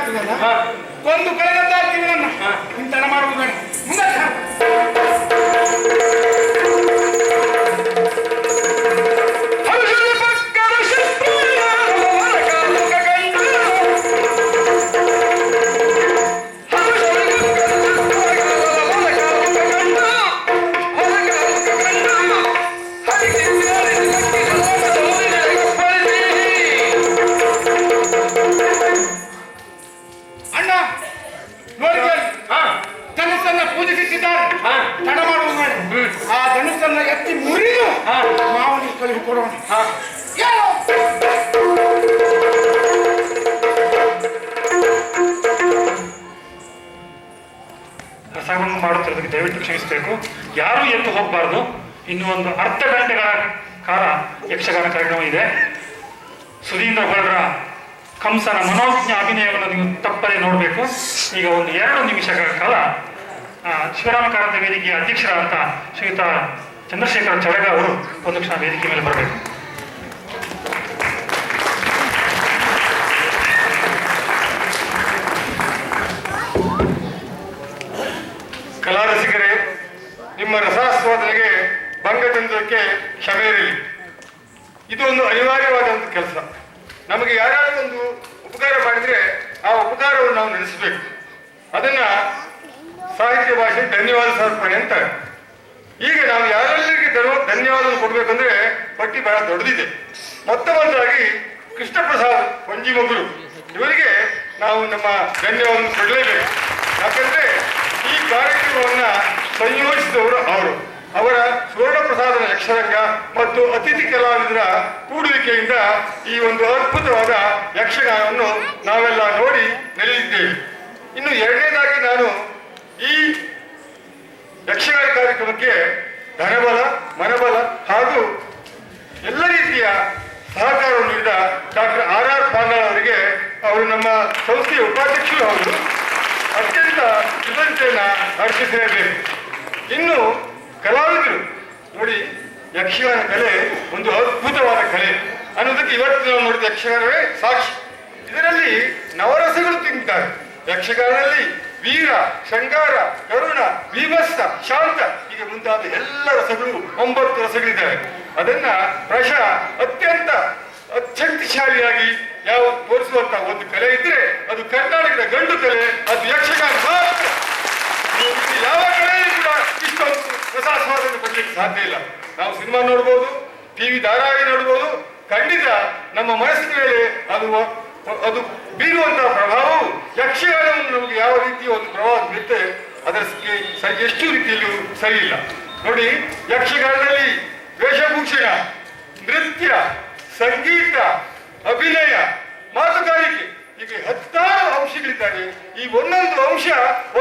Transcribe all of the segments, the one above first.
ಆಗ್ತದಲ್ಲ, ಕೊಂದು ಕಳೆದದ್ದಾಗ್ತೀವಿ ನನ್ನ ಇಂತನ ಮಾಡುವುದು ಬೇಡ. ಮುಂದೆ ಎತ್ತಿ ಮುರಿದು ಮಾವನಿಗೆ ಕಲಿಸಿ ಕೊಡೋಣ. ಪ್ರಸಾದವನ್ನು ಮಾಡುತ್ತಿರೋದಕ್ಕೆ ದಯವಿಟ್ಟು ಕ್ಷಮಿಸಬೇಕು. ಯಾರೂ ಎದ್ದು ಹೋಗಬಾರ್ದು. ಇನ್ನು ಒಂದು ಅರ್ಧ ಗಂಟೆಗಳ ಕಾಲ ಯಕ್ಷಗಾನ ಕಾರ್ಯಕ್ರಮ ಇದೆ. ಸುಧೀಂದ್ರ ಹೊರಡ್ರ ಕಂಸನ ಮನೋಜ್ಞ ಅಭಿನಯವನ್ನು ನೀವು ತಪ್ಪದೇ ನೋಡಬೇಕು. ಈಗ ಒಂದು 2 ನಿಮಿಷಗಳ ಕಾಲ ಶಿವರಾಮ ಕಾರಂತ ವೇದಿಕೆಯ ಅಧ್ಯಕ್ಷರಾದಂಥ ಶ್ರೀಯುತ ಚಂದ್ರಶೇಖರ ಚಳಗ ಅವರು ಒಂದು ಕ್ಷಣ ವೇದಿಕೆ ಮೇಲೆ ಬರಬೇಕು. ಕಲಾರಸಿಕರೇ, ನಿಮ್ಮ ರಸಾಸ್ವಾದನೆಗೆ ಭಂಗ ತಂದಕ್ಕೆ ಕ್ಷಮೆ ಇರಲಿ. ಇದು ಒಂದು ಅನಿವಾರ್ಯವಾದಂಥ ಕೆಲಸ. ನಮಗೆ ಯಾರಾದರೂ ಒಂದು ಉಪಕಾರ ಮಾಡಿದರೆ ಆ ಉಪಕಾರವನ್ನು ನಾವು ನೆನೆಸಬೇಕು. ಅದನ್ನ ಸಾಹಿತ್ಯ ಭಾಷೆ ಧನ್ಯವಾದ ಸಮರ್ಪಣೆ ಅಂತಾರೆ. ಈಗ ನಾವು ಯಾರೆಲ್ಲರಿಗೆ ಧನ್ಯವಾದವನ್ನು ಕೊಡಬೇಕಂದ್ರೆ ಪಟ್ಟಿ ಬಹಳ ದೊಡ್ಡದಿದೆ. ಮೊತ್ತಮೊದಲಾಗಿ ಕೃಷ್ಣ ಪ್ರಸಾದ್ ಪಂಜಿಮಗುರು ಇವರಿಗೆ ನಾವು ನಮ್ಮ ಧನ್ಯವಾದವನ್ನು ಕೊಡಲೇಬೇಕು. ಯಾಕಂದ್ರೆ ಈ ಕಾರ್ಯಕ್ರಮವನ್ನ ಸಂಯೋಜಿಸಿದವರು ಅವರು. ಅವರ ಸುವರ್ಣ ಪ್ರಸಾದನ ಯಕ್ಷರಂಗ ಮತ್ತು ಅತಿಥಿ ಕಲಾವಿದರ ಕೂಡುವಿಕೆಯಿಂದ ಈ ಒಂದು ಅದ್ಭುತವಾದ ಯಕ್ಷಗಾನವನ್ನು ನಾವೆಲ್ಲ ನೋಡಿ ನೆಲೆಯಿದ್ದೇವೆ. ಇನ್ನು ಎರಡನೇದಾಗಿ ನಾನು ಈ ಯಕ್ಷಗಾನ ಕಾರ್ಯಕ್ರಮಕ್ಕೆ ಧನಬಲ, ಮನಬಲ ಹಾಗೂ ಎಲ್ಲ ರೀತಿಯ ಸಹಕಾರವನ್ನು ನೀಡಿದ ಡಾಕ್ಟರ್ R.R. ಪಾಂಡಾಳ್ ಅವರಿಗೆ, ಅವರು ನಮ್ಮ ಸಂಸ್ಥೆಯ ಉಪಾಧ್ಯಕ್ಷರು, ಅವರು ಅತ್ಯಂತ ಕೃತಜ್ಞತೆಯನ್ನು ಅರ್ಪಿಸಲೇಬೇಕು. ಇನ್ನು ಕಲಾವಿದರು ನೋಡಿ, ಯಕ್ಷಗಾನ ಕಲೆ ಒಂದು ಅದ್ಭುತವಾದ ಕಲೆ ಅನ್ನೋದಕ್ಕೆ ಇವತ್ತು ನಾವು ನೋಡಿದ ಯಕ್ಷಗಾನವೇ ಸಾಕ್ಷಿ. ಇದರಲ್ಲಿ ನವರಸಗಳು ತಿಂತಾರೆ. ಯಕ್ಷಗಾನದಲ್ಲಿ ವೀರ, ಶೃಂಗಾರ, ಕರುಣ, ವಿಭತ್ಸ, ಶಾಂತ ಹೀಗೆ ಮುಂತಾದ ಎಲ್ಲ ರಸಗಳು 9 ರಸಗಳಿದ್ದಾವೆ. ಅದನ್ನ ಪ್ರಶಾ ಅತ್ಯಂತ ಶಕ್ತಿಶಾಲಿಯಾಗಿ ಯಾವ ತೋರಿಸುವಂತ ಒಂದು ಕಲೆ ಇದ್ರೆ ಅದು ಕರ್ನಾಟಕದ ಗಂಡು ಕಲೆ, ಅದು ಯಕ್ಷಗಾನ ಮಾತ್ರ. ಯಾವ ಕಲೆಯೂ ಕೂಡ ಇಷ್ಟೊಂದು ರಸಾಸ್ವಾದನೆ ಪಡಲಿಕ್ಕೆ ಸಾಧ್ಯ ಇಲ್ಲ. ನಾವು ಸಿನಿಮಾ ನೋಡ್ಬೋದು, ಟಿವಿ ಧಾರಾವಾಹಿ ನೋಡ್ಬೋದು, ಖಂಡಿತ ನಮ್ಮ ಮನಸ್ಸಿನ ಮೇಲೆ ಅದು ಬೀರುವಂತಹ ಪ್ರಭಾವವು ಯಕ್ಷಗಾನವನ್ನು ನಮಗೆ ಯಾವ ರೀತಿಯ ಒಂದು ಪ್ರಭಾವ ಬೀರುತ್ತೆ ಅದಕ್ಕೆ ಎಷ್ಟು ರೀತಿಯಲ್ಲೂ ಸರಿ ಇಲ್ಲ. ನೋಡಿ, ಯಕ್ಷಗಾನದಲ್ಲಿ ವೇಷಭೂಷಣ, ನೃತ್ಯ, ಸಂಗೀತ, ಅಭಿನಯ, ಮಾತುಗಾರಿಕೆ ಹೀಗೆ 10 ಅಂಶಗಳಿದ್ದಾವೆ. ಈ ಒಂದೊಂದು ಅಂಶ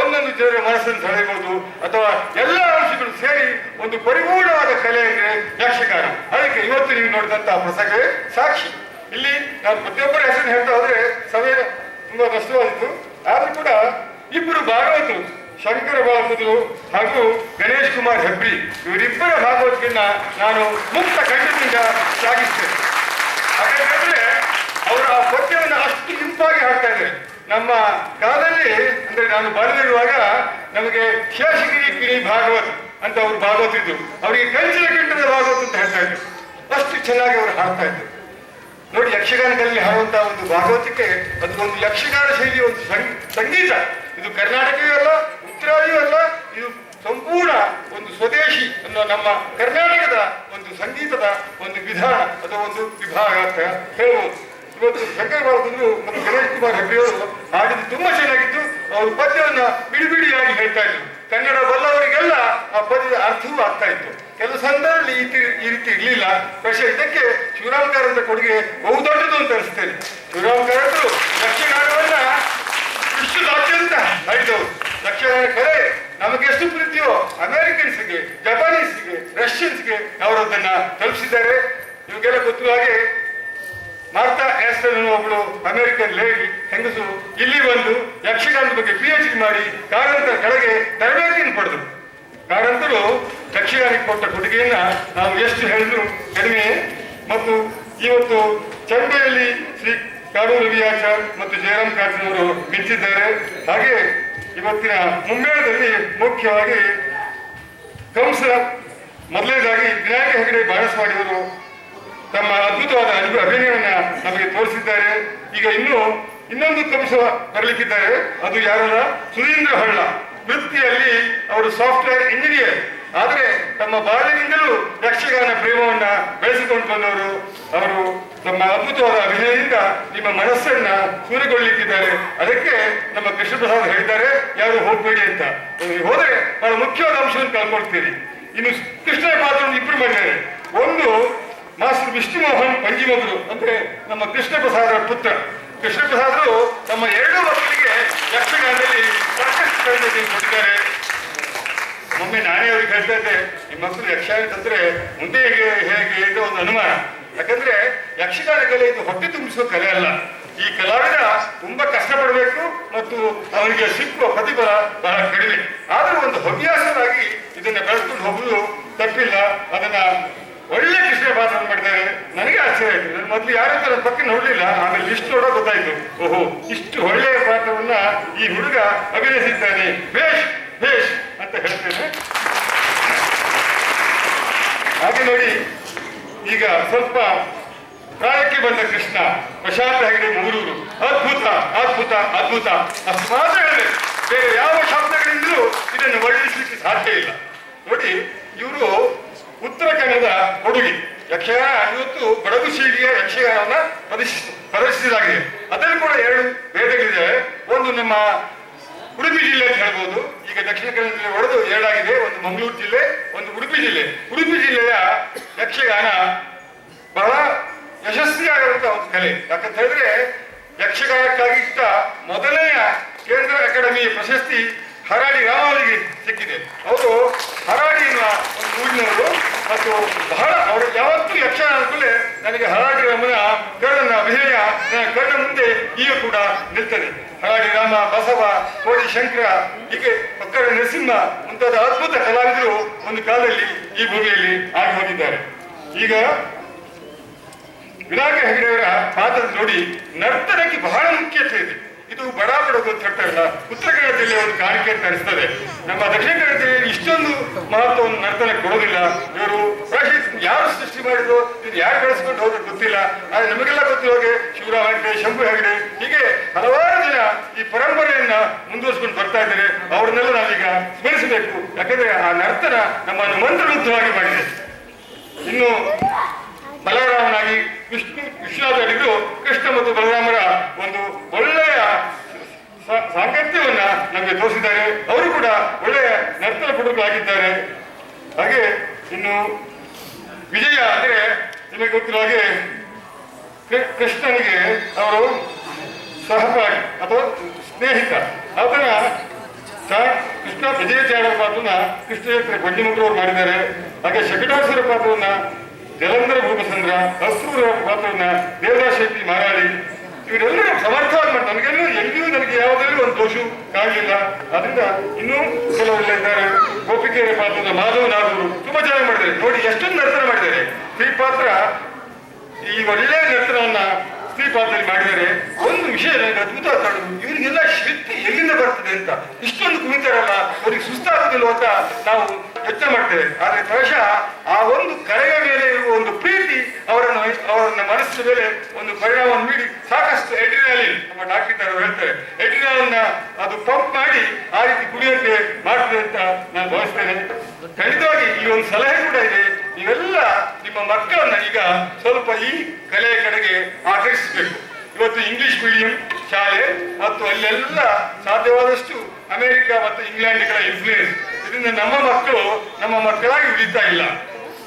ಒಂದೊಂದು ಜನರ ಮನಸ್ಸನ್ನು ಸೆಳೆಯಬಹುದು, ಅಥವಾ ಎಲ್ಲ ಅಂಶಗಳು ಸೇರಿ ಒಂದು ಪರಿಪೂರ್ಣವಾದ ಕಲೆ ಅಂದರೆ ಯಕ್ಷಗಾನ. ಅದಕ್ಕೆ ಇವತ್ತು ನೀವು ನೋಡಿದಂತಹ ಪ್ರಸಂಗವೇ ಸಾಕ್ಷಿ. ಇಲ್ಲಿ ನಾನು ಪ್ರತಿಯೊಬ್ಬರ ಹೆಸರು ಹೇಳ್ತಾ ಹೋದ್ರೆ ಸಮಯ ತುಂಬಾ ನಷ್ಟವಾಯಿತು. ಆದ್ರೂ ಕೂಡ ಇಬ್ಬರು ಭಾಗವತರು, ಶಂಕರ ಭಾಗವತರು ಹಾಗೂ ಗಣೇಶ್ ಕುಮಾರ್ ಹೆಬ್ರಿ, ಇವರಿಬ್ಬರ ಭಾಗವತಿಕೆಯನ್ನ ನಾನು ಮುಕ್ತ ಖಂಡದಿಂದ ಶ್ಲಾಘಿಸ್ತೇನೆ. ಹಾಗಾದ್ರೆ ಅವರ ಆ ಪದ್ಯವನ್ನು ಅಷ್ಟು ಇಂಪಾಗಿ ಹಾಡ್ತಾ ಇದ್ದಾರೆ. ನಮ್ಮ ಕಾಲದಲ್ಲಿ ಅಂದ್ರೆ ನಾನು ಬರೆದಿರುವಾಗ ನಮಗೆ ಶೇಷಗಿರಿ ಗಿರಿ ಭಾಗವತ್ ಅಂತ ಅವರು ಭಾಗವತಿದ್ರು. ಅವರಿಗೆ ಕಂಚಿನ ಕಂಠದ ಭಾಗವತ್ ಅಂತ ಹೇಳ್ತಾ ಇದ್ರು. ಅಷ್ಟು ಚೆನ್ನಾಗಿ ಅವರು ಹಾಡ್ತಾ ಇದ್ರು. ನೋಡಿ, ಯಕ್ಷಗಾನದಲ್ಲಿ ಹಾಡುವಂತಹ ಒಂದು ಭಾಗವತಿಕೆ ಅದು ಒಂದು ಯಕ್ಷಗಾನ ಶೈಲಿಯ ಒಂದು ಸಂಗೀತ. ಇದು ಕರ್ನಾಟಕವೂ ಅಲ್ಲ, ಉತ್ತರಾದಿಯೂ ಅಲ್ಲ, ಇದು ಸಂಪೂರ್ಣ ಒಂದು ಸ್ವದೇಶಿ ಅನ್ನೋ ನಮ್ಮ ಕರ್ನಾಟಕದ ಒಂದು ಸಂಗೀತದ ಒಂದು ವಿಧಾನ ಅಥವಾ ಒಂದು ವಿಭಾಗ ಅಂತ ಹೇಳ್ಬೋದು. ಇವತ್ತು ಶಂಕರ ಭಾಗವತರು ಮತ್ತು ಗಣೇಶ್ ಕುಮಾರ್ ಹೆಬ್ರಿಯವರು ಹಾಡಿದ್ದು ತುಂಬಾ ಚೆನ್ನಾಗಿತ್ತು. ಅವರು ಪದ್ಯವನ್ನ ಬಿಡಿಬಿಡಿಯಾಗಿ ಹೇಳ್ತಾ ಇದ್ರು. ಕನ್ನಡ ಬಲ್ಲವರಿಗೆಲ್ಲ ಆ ಪದ್ಯದ ಅರ್ಥವೂ ಆಗ್ತಾ ಇತ್ತು. ಕೆಲವು ಸಂದರ್ಭದಲ್ಲಿ ಈ ರೀತಿ ಇರಲಿಲ್ಲ. പക്ഷേ ಇದಕ್ಕೆ ಶಿವರಾಮ ಕಾರಂತರ ಕೊಡುಗೆ ಬಹುದೊಡ್ಡದು ಅಂತ ಅನಿಸ್ತೇನೆ. ಶಿವರಾಮ ಕಾರಂತರು ಯಕ್ಷಗಾನವನ್ನ ವಿಶ್ವದಾದ್ಯಂತ ಹರಿದವರು. ಯಕ್ಷಗಾನ ಕಲೆ ನಮಗೆ ಎಷ್ಟು ಪ್ರೀತಿಯೋ ಅಮೆರಿಕನ್ಸ್ಗೆ, ಜಪಾನೀಸ್ಗೆ, ರಷ್ಯನ್ಸ್ಗೆ ಅವರು ಅದನ್ನ ತಲುಪಿಸಿದ್ದಾರೆ. ಇವಾಗೆಲ್ಲ ಗೊತ್ತು ಹಾಗೆ ಮಾರ್ತಾ ಆಸ್ಟನ್ ಒಬ್ಬಳು ಅಮೆರಿಕನ್ ಲೇಡಿ ಹೆಂಗಸು ಇಲ್ಲಿ ಬಂದು ಯಕ್ಷಗಾನದ ಬಗ್ಗೆ PhD ಮಾಡಿ ಕಾರಂತರ ಕೆಳಗೆ ತರಬೇತಿಯನ್ನು ಪಡೆದರು. ಕಾರಂತರು ಯಕ್ಷಗಾನಕ್ಕೆ ಕೊಟ್ಟ ಕೊಡುಗೆಯನ್ನ ನಾವು ಎಷ್ಟು ಹೇಳಿದ್ರು ಕಡಿಮೆ. ಮತ್ತು ಇವತ್ತು ಚಂಡೆಯಲ್ಲಿ ಶ್ರೀ ಕಾಡು ರವಿಯಾಚಾರ್ ಮತ್ತು ಜಯರಾಮ್ ಕಾಸನವರು ಮಿಂಚಿದ್ದಾರೆ. ಹಾಗೆ ಇವತ್ತಿನ ಮುಮ್ಮೇಳದಲ್ಲಿ ಮುಖ್ಯವಾಗಿ ಕಂಸ ಮೊದಲನೇದಾಗಿ ವಿನಾಯಕ ಹೆಗಡೆ ಬಾಣಸ್ವಾಡಿಯವರು ತಮ್ಮ ಅದ್ಭುತವಾದ ಅಭಿನಯವನ್ನ ನಮಗೆ ತೋರಿಸಿದ್ದಾರೆ. ಈಗ ಇನ್ನೊಂದು ಕಂಸ ಬರಲಿಕ್ಕಿದ್ದಾರೆ. ಅದು ಯಾರಲ್ಲ, ಸುಧೀಂದ್ರ ಹೊಳ್ಳ. ವೃತ್ತಿಯಲ್ಲಿ ಅವರು ಸಾಫ್ಟ್ವೇರ್ ಇಂಜಿನಿಯರ್, ಆದರೆ ತಮ್ಮ ಬಾಲ್ಯದಿಂದಲೂ ಯಕ್ಷಗಾನ ಪ್ರೇಮವನ್ನ ಬೆಳೆಸಿಕೊಂಡು ಬಂದವರು. ಅವರು ತಮ್ಮ ಅದ್ಭುತವಾದ ಅಭಿನಯದಿಂದ ನಿಮ್ಮ ಮನಸ್ಸನ್ನ ಸೂರೆಗೊಳ್ಳಲಿಕ್ಕಿದ್ದಾರೆ. ಅದಕ್ಕೆ ನಮ್ಮ ಕೃಷ್ಣ ಪ್ರಸಾದ್ ಹೇಳಿದ್ದಾರೆ, ಯಾರು ಹೋಗ್ಬೇಡಿ ಅಂತ. ಹೋದ್ರೆ ಬಹಳ ಮುಖ್ಯವಾದ ಅಂಶವನ್ನು ಕಳ್ಕೊಳ್ತೀರಿ. ಇನ್ನು ಕೃಷ್ಣನ ಪಾತ್ರವನ್ನು ಇಬ್ಬರು ಮಾಡಿದ್ದಾರೆ. ಒಂದು ಮಾಸ್ಟರ್ ವಿಷ್ಣು ಮೋಹನ್ ಪಂಜಿಮಗ್ರು, ಅಂದ್ರೆ ನಮ್ಮ ಕೃಷ್ಣ ಪ್ರಸಾದರ ಪುತ್ರ. ಕೃಷ್ಣ ಪ್ರಸಾದರು ತಮ್ಮ 2 ಮಕ್ಕಳಿಗೆ ಯಕ್ಷಗಾನದಲ್ಲಿ ಸಾಕಷ್ಟು ಕೊಟ್ಟಿದ್ದಾರೆ. ಒಮ್ಮೆ ನಾನೇ ಅವ್ರಿಗೆ ಹೇಳ್ತಾ ಇದ್ದೆ, ನಿಮ್ಮ ಮಕ್ಕಳು ಯಕ್ಷಗಾನ ತಂದ್ರೆ ಮುಂದೆ ಹೇಗೆ ಅಂತ ಒಂದು ಅನುಮಾನ. ಯಾಕಂದ್ರೆ ಯಕ್ಷಗಾನ ಕಲೆ ಇದು ಹೊಟ್ಟೆ ತುಂಬಿಸುವ ಕಲೆ ಅಲ್ಲ. ಈ ಕಲಾವಿದ ತುಂಬಾ ಕಷ್ಟಪಡಬೇಕು ಮತ್ತು ಅವನಿಗೆ ಸಿಕ್ಕುವ ಪ್ರತಿಫಲ ಬಹಳ ಕಡಿಮೆ. ಆದರೂ ಒಂದು ಹವ್ಯಾಸವಾಗಿ ಇದನ್ನ ಬೆಳೆಸ್ಕೊಂಡು ಹೋಗುವುದು ತಪ್ಪಿಲ್ಲ. ಅದನ್ನ ಒಳ್ಳೆ ಕೃಷ್ಣ ಪಾತ್ರ ಮಾಡಿದ್ದಾರೆ. ನನಗೆ ಆಶ್ಚರ್ಯ ಆಯ್ತು. ನನ್ನ ಮೊದಲು ಯಾರಂತ ನನ್ನ ಪಕ್ಕ ನೋಡ್ಲಿಲ್ಲ, ಆಮೇಲೆ ಲಿಸ್ಟ್ ನೋಡೋ ಗೊತ್ತಾಯ್ತು. ಓಹೋ, ಇಷ್ಟು ಒಳ್ಳೆಯ ಪಾತ್ರವನ್ನ ಈ ಹುಡುಗ ಅಭಿನಯಿಸಿದ್ದಾನೆ, ಬೇಷ್ ಬೇಷ್ ಅಂತ ಹೇಳ್ತೇನೆ. ಹಾಗೆ ನೋಡಿ, ಈಗ ಸ್ವಲ್ಪ ಪ್ರಾಯಕ್ಕೆ ಬಂದ ಕೃಷ್ಣ ಪ್ರಶಾಂತ ಹೆಗಡೆ ಮೂರೂರು. ಅದ್ಭುತ ಅದ್ಭುತ ಅದ್ಭುತ ಅಷ್ಟು ಮಾತ್ರ ಹೇಳಿದೆ. ಬೇರೆ ಯಾವ ಶಬ್ದಗಳಿಂದಲೂ ಇದನ್ನು ವರ್ಣಿಸಲಿಕ್ಕೆ ಸಾಧ್ಯ ಇಲ್ಲ. ನೋಡಿ, ಇವರು ಉತ್ತರ ಕನ್ನಡದ ಹುಡುಗಿ. ಯಕ್ಷಗಾನ ಇವತ್ತು ಕೊಡಗು ಶೈಲಿಯ ಯಕ್ಷಗಾನವನ್ನ ಪ್ರದರ್ಶಿಸಲಾಗಿದೆ. ಅದರಲ್ಲಿ ಕೂಡ 2 ಭೇದಗಳಿದೆ. ಒಂದು ನಮ್ಮ ಉಡುಪಿ ಜಿಲ್ಲೆ ಅಂತ ಹೇಳ್ಬೋದು. ಈಗ ದಕ್ಷಿಣ ಕನ್ನಡ ಜಿಲ್ಲೆ ಒಡೆದು 2 ಆಗಿದೆ. ಒಂದು ಮಂಗಳೂರು ಜಿಲ್ಲೆ, ಒಂದು ಉಡುಪಿ ಜಿಲ್ಲೆ. ಉಡುಪಿ ಜಿಲ್ಲೆಯ ಯಕ್ಷಗಾನ ಬಹಳ ಯಶಸ್ವಿಯಾಗಿರುವಂತಹ ಒಂದು ಕಲೆ. ಯಾಕಂತ ಹೇಳಿದ್ರೆ ಯಕ್ಷಗಾನಕ್ಕಾಗಿದ್ದ ಮೊದಲನೆಯ ಕೇಂದ್ರ ಅಕಾಡೆಮಿ ಪ್ರಶಸ್ತಿ ಹರಾಡಿ ರಾಮವರಿಗೆ ಸಿಕ್ಕಿದೆ. ಅವರು ಹರಾಡಿ ಎನ್ನುವ ಒಂದು ಊರಿನವರು ಮತ್ತು ಬಹಳ ಅವರು ಯಾವತ್ತೂ ಯಕ್ಷಗಾನ ಅನ್ಕೊಳ್ಳೆ ನನಗೆ ಹರಾಡಿ ರಾಮನ ಕರ್ಣನ ಅಭಿನಯ ನನ್ನ ಕರ್ಣ ಮುಂದೆ ಈಗ ಕೂಡ ನಿಲ್ತದೆ. ಹರಾಡಿ ರಾಮ, ಬಸವ, ಕೋಡಿ ಶಂಕರ, ಹೀಗೆ ಒಕ್ಕರ ನರಸಿಂಹ ಮುಂತಾದ ಅದ್ಭುತ ಕಲಾವಿದರು ಒಂದು ಕಾಲದಲ್ಲಿ ಈ ಭೂಮಿಯಲ್ಲಿ ಆಗಿ ಹೋಗಿದ್ದಾರೆ. ಈಗ ವಿನಾಯಕ ಹೆಗಡೆಯವರ ಪಾತ್ರ ನೋಡಿ, ನರ್ತನಕ್ಕೆ ಬಹಳ ಮುಖ್ಯತೆ ಇದೆ. ಇದು ಬಡ ಬಡದು ಅಂತ ಹೇಳ್ತಾರಲ್ಲ, ಉತ್ತರ ಕನ್ನಡ ಜಿಲ್ಲೆ ಒಂದು ಕಾಣಿಕೆ ಅಂತ ಅನಿಸ್ತದೆ. ನಮ್ಮ ದಕ್ಷಿಣ ಕನ್ನಡ ಜಿಲ್ಲೆಯಲ್ಲಿ ಇಷ್ಟೊಂದು ಮಹತ್ವವನ್ನು ನರ್ತನ ಕೊಡೋದಿಲ್ಲ. ಇವರು ಯಾರು ಸೃಷ್ಟಿ ಮಾಡಿದ್ರು, ಇದು ಯಾರು ಬೆಳೆಸ್ಕೊಂಡು ಹೋದ್ರೆ ಗೊತ್ತಿಲ್ಲ. ಆದ್ರೆ ನಮಗೆಲ್ಲ ಗೊತ್ತಿರೋಗೆ ಶಿವರಾಮ ಹೆಗಡೆ, ಶಂಭು ಹೆಗಡೆ, ಹೀಗೆ ಹಲವಾರು ಜನ ಈ ಪರಂಪರೆಯನ್ನ ಮುಂದುವರಿಸಿಕೊಂಡು ಬರ್ತಾ ಇದ್ದಾರೆ. ಅವ್ರನ್ನೆಲ್ಲ ನಾವೀಗ ಸ್ಮರಿಸಬೇಕು. ಯಾಕಂದ್ರೆ ಆ ನರ್ತನ ನಮ್ಮನ್ನು ಮಂತ್ರಮುಗ್ಧವಾಗಿ ಮಾಡಿದೆ. ಇನ್ನು ಬಲರಾಮನಾಗಿ ವಿಶ್ವನಾಥ ಅಡಿಗರು ಕೃಷ್ಣ ಮತ್ತು ಬಲರಾಮರ ಒಂದು ಒಳ್ಳೆಯ ಸಾಂಗತ್ಯವನ್ನ ನಮಗೆ ತೋರಿಸಿದ್ದಾರೆ. ಅವರು ಕೂಡ ಒಳ್ಳೆಯ ನರ್ತನ ಪಟುಗಳಾಗಿದ್ದಾರೆ. ಹಾಗೆ ಇನ್ನು ವಿಜಯ ಅಂದ್ರೆ ನಿಮಗೆ ಗೊತ್ತಿರೋ ಹಾಗೆ ಕೃಷ್ಣನಿಗೆ ಅವರು ಸಹಪಾಠಿ ಅಥವಾ ಸ್ನೇಹಿತ. ಅದನ್ನ ಕೃಷ್ಣ ವಿಜಯಚಾರ್ಯ ಪಾತ್ರನ ಕೃಷ್ಣ ಪಂಡಿಮಗ್ರವರು ಮಾಡಿದ್ದಾರೆ. ಹಾಗೆ ಶಕಟಾಸುರ ಪಾತ್ರವನ್ನ ಜಲಂಧರ ಭೂಮಚಂದ್ರ, ಅಸುರ ಪಾತ್ರವನ್ನ ದೇವದಾಸ್ ಶೆಟ್ಟಿ ಮಾರಾಳಿ, ಇವರೆಲ್ಲರೂ ಸಮರ್ಥವಾಗಿ ಮಾಡ್ತಾರೆ. ನನಗೆಲ್ಲೂ ಎಲ್ಲಿಯೂ ನನಗೆ ಯಾವುದಲ್ಲೂ ಒಂದು ದೋಷ ಕಾಣಲಿಲ್ಲ. ಅದರಿಂದ ಇನ್ನೂ ಕೆಲವೆಲ್ಲ ಇದ್ದಾರೆ. ಗೋಪಿಕೆಯರ ಪಾತ್ರದ ಮಾಧವ ನಾಗೂರು ತುಂಬಾ ಚೆನ್ನಾಗಿ ಮಾಡಿದ್ದಾರೆ. ನೋಡಿ ಎಷ್ಟೊಂದು ನರ್ತನ ಮಾಡಿದ್ದಾರೆ. ಸ್ತ್ರೀ ಪಾತ್ರ ಈ ಒಳ್ಳೆಯ ನರ್ತನವನ್ನ ಸ್ತ್ರೀ ಪಾತ್ರದಲ್ಲಿ ಮಾಡಿದ್ದಾರೆ. ಒಂದು ವಿಷಯ ನನಗೆ ಅದ್ಭುತ ಕಾಣುದು, ಇವರಿಗೆಲ್ಲ ಶಕ್ತಿ ಎಲ್ಲಿಂದ ಬರ್ತದೆ ಅಂತ. ಇಷ್ಟೊಂದು ಕುಣಿತಾರಲ್ಲ, ಅವ್ರಿಗೆ ಸುಸ್ತಾಗುದಿಲ್ಲ ಅಂತ ನಾವು ಯೋಚನೆ ಮಾಡ್ತೇವೆ. ಆದ್ರೆ ಪ್ರಾಯಶಃ ಆ ಒಂದು ಕಲೆಯ ಮೇಲೆ ಇರುವ ಒಂದು ಪ್ರೀತಿ ಅವರನ್ನ ಮನಸ್ಸಿನ ಮೇಲೆ ಒಂದು ಪರಿಣಾಮವನ್ನು ಬೀರಿ ಸಾಕಷ್ಟು ಎಡ್ರಿನಾಲಿನ್, ನಮ್ಮ ಡಾಕ್ಟರ್ ಹೇಳ್ತಾರೆ, ಎಡ್ರಿನಾಲಿನ್ ಅದು ಪಂಪ್ ಮಾಡಿ ಆ ರೀತಿ ಕುಡಿಯುವಂತೆ ಮಾಡ್ತದೆ ಅಂತ ನಾನು ಭಾವಿಸ್ತೇನೆ. ಖಂಡಿತವಾಗಿ ಈ ಒಂದು ಸಲಹೆ ಕೂಡ ಇದೆ. ನೀವೆಲ್ಲ ನಿಮ್ಮ ಮಕ್ಕಳನ್ನ ಈಗ ಸ್ವಲ್ಪ ಈ ಕಲೆಯ ಕಡೆಗೆ ಆಕರ್ಷಿಸಬೇಕು. ಇವತ್ತು ಇಂಗ್ಲಿಷ್ ಮೀಡಿಯಂ ಶಾಲೆ ಮತ್ತು ಅಲ್ಲೆಲ್ಲ ಸಾಧ್ಯವಾದಷ್ಟು ಅಮೆರಿಕ ಮತ್ತು ಇಂಗ್ಲೆಂಡ್ಗಳ ಇನ್ಫ್ಲೂಯೆನ್ಸ್, ಇದರಿಂದ ನಮ್ಮ ಮಕ್ಕಳಾಗಿ ಉಳಿತಾ ಇಲ್ಲ.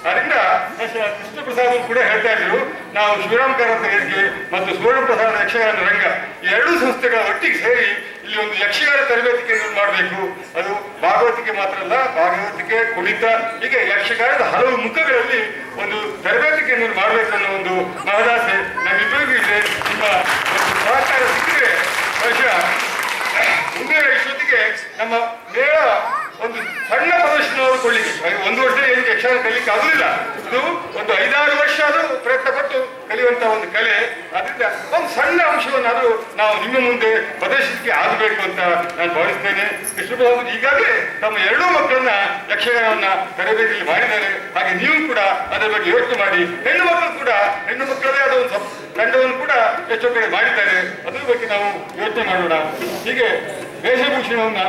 ಅದರಿಂದ ಕೃಷ್ಣ ಪ್ರಸಾದ್ ಕೂಡ ಹೇಳ್ತಾ ಇದ್ರು, ನಾವು ಶಿವರಾಮ್ ಕಾರಂತ ವೇದಿಕೆ ಮತ್ತು ಸುವರ್ಣ ಪ್ರಸಾದ ಯಕ್ಷಗಾನ ರಂಗ ಈ 2 ಸಂಸ್ಥೆಗಳ ಒಟ್ಟಿಗೆ ಸೇರಿ ಇಲ್ಲಿ ಒಂದು ಯಕ್ಷಗಾನ ತರಬೇತಿ ಕೇಂದ್ರ ಮಾಡಬೇಕು. ಅದು ಭಾಗವತಿಕೆ ಮಾತ್ರ ಅಲ್ಲ, ಭಾಗವತಿಕೆ, ಕುಣಿತ, ಹೀಗೆ ಯಕ್ಷಗಾನದ ಹಲವು ಮುಖಗಳಲ್ಲಿ ಒಂದು ತರಬೇತಿ ಕೇಂದ್ರ ಮಾಡಬೇಕು ಅನ್ನೋ ಒಂದು ಮಹದಾಸೆ ನಮ್ಮಿಬ್ಬರಿಗೂ ಇದೆ. ನಿಮ್ಮ ಒಂದು ಸಹಕಾರ ಸಿಕ್ಕಿದ್ರೆ ಬಹುಶಃ ಮುಂದೆ ಇಷ್ಟೊತ್ತಿಗೆ ನಮ್ಮ ಮೇಳ ಒಂದು ಸಣ್ಣ ಪ್ರದರ್ಶನವನ್ನು ಕೊಡ್ಲಿಕ್ಕೆ ಒಂದು ವರ್ಷ ಏನು ಯಕ್ಷಗಾನ ಕಲಿಲಿಕ್ಕೆ ಆಗುದಿಲ್ಲ. ಇದು ಒಂದು 5-6 ವರ್ಷ ಅದು ಪ್ರಯತ್ನ ಪಟ್ಟು ಕಲಿಯುವಂತಹ ಒಂದು ಕಲೆ. ಅದರಿಂದ ಒಂದು ಸಣ್ಣ ಅಂಶವನ್ನಾದರೂ ನಾವು ನಿಮ್ಮ ಮುಂದೆ ಪ್ರದರ್ಶಿಸಲಿಕ್ಕೆ ಆಗಬೇಕು ಅಂತ ನಾನು ಭಾವಿಸ್ತೇನೆ. ಕೃಷ್ಣಪ್ರಸಾದ್ ಈಗಾಗಲೇ ತಮ್ಮ 2 ಮಕ್ಕಳನ್ನ ಯಕ್ಷಗಾನವನ್ನ ತರಬೇತಿಯಲ್ಲಿ ಮಾಡಿದ್ದಾರೆ. ಹಾಗೆ ನೀವು ಕೂಡ ಅದರ ಬಗ್ಗೆ ಯೋಚನೆ ಮಾಡಿ. ಹೆಣ್ಣು ಮಕ್ಕಳದೇ ಆದ ಒಂದು ತಂಡವನ್ನು ಕೂಡ ಎಷ್ಟೋ ಕಡೆ ಮಾಡಿದ್ದಾರೆ. ಅದ್ರ ಬಗ್ಗೆ ನಾವು ಯೋಚನೆ ಮಾಡೋಣ. ಹೀಗೆ ವೇಷಭೂಷಣವನ್ನ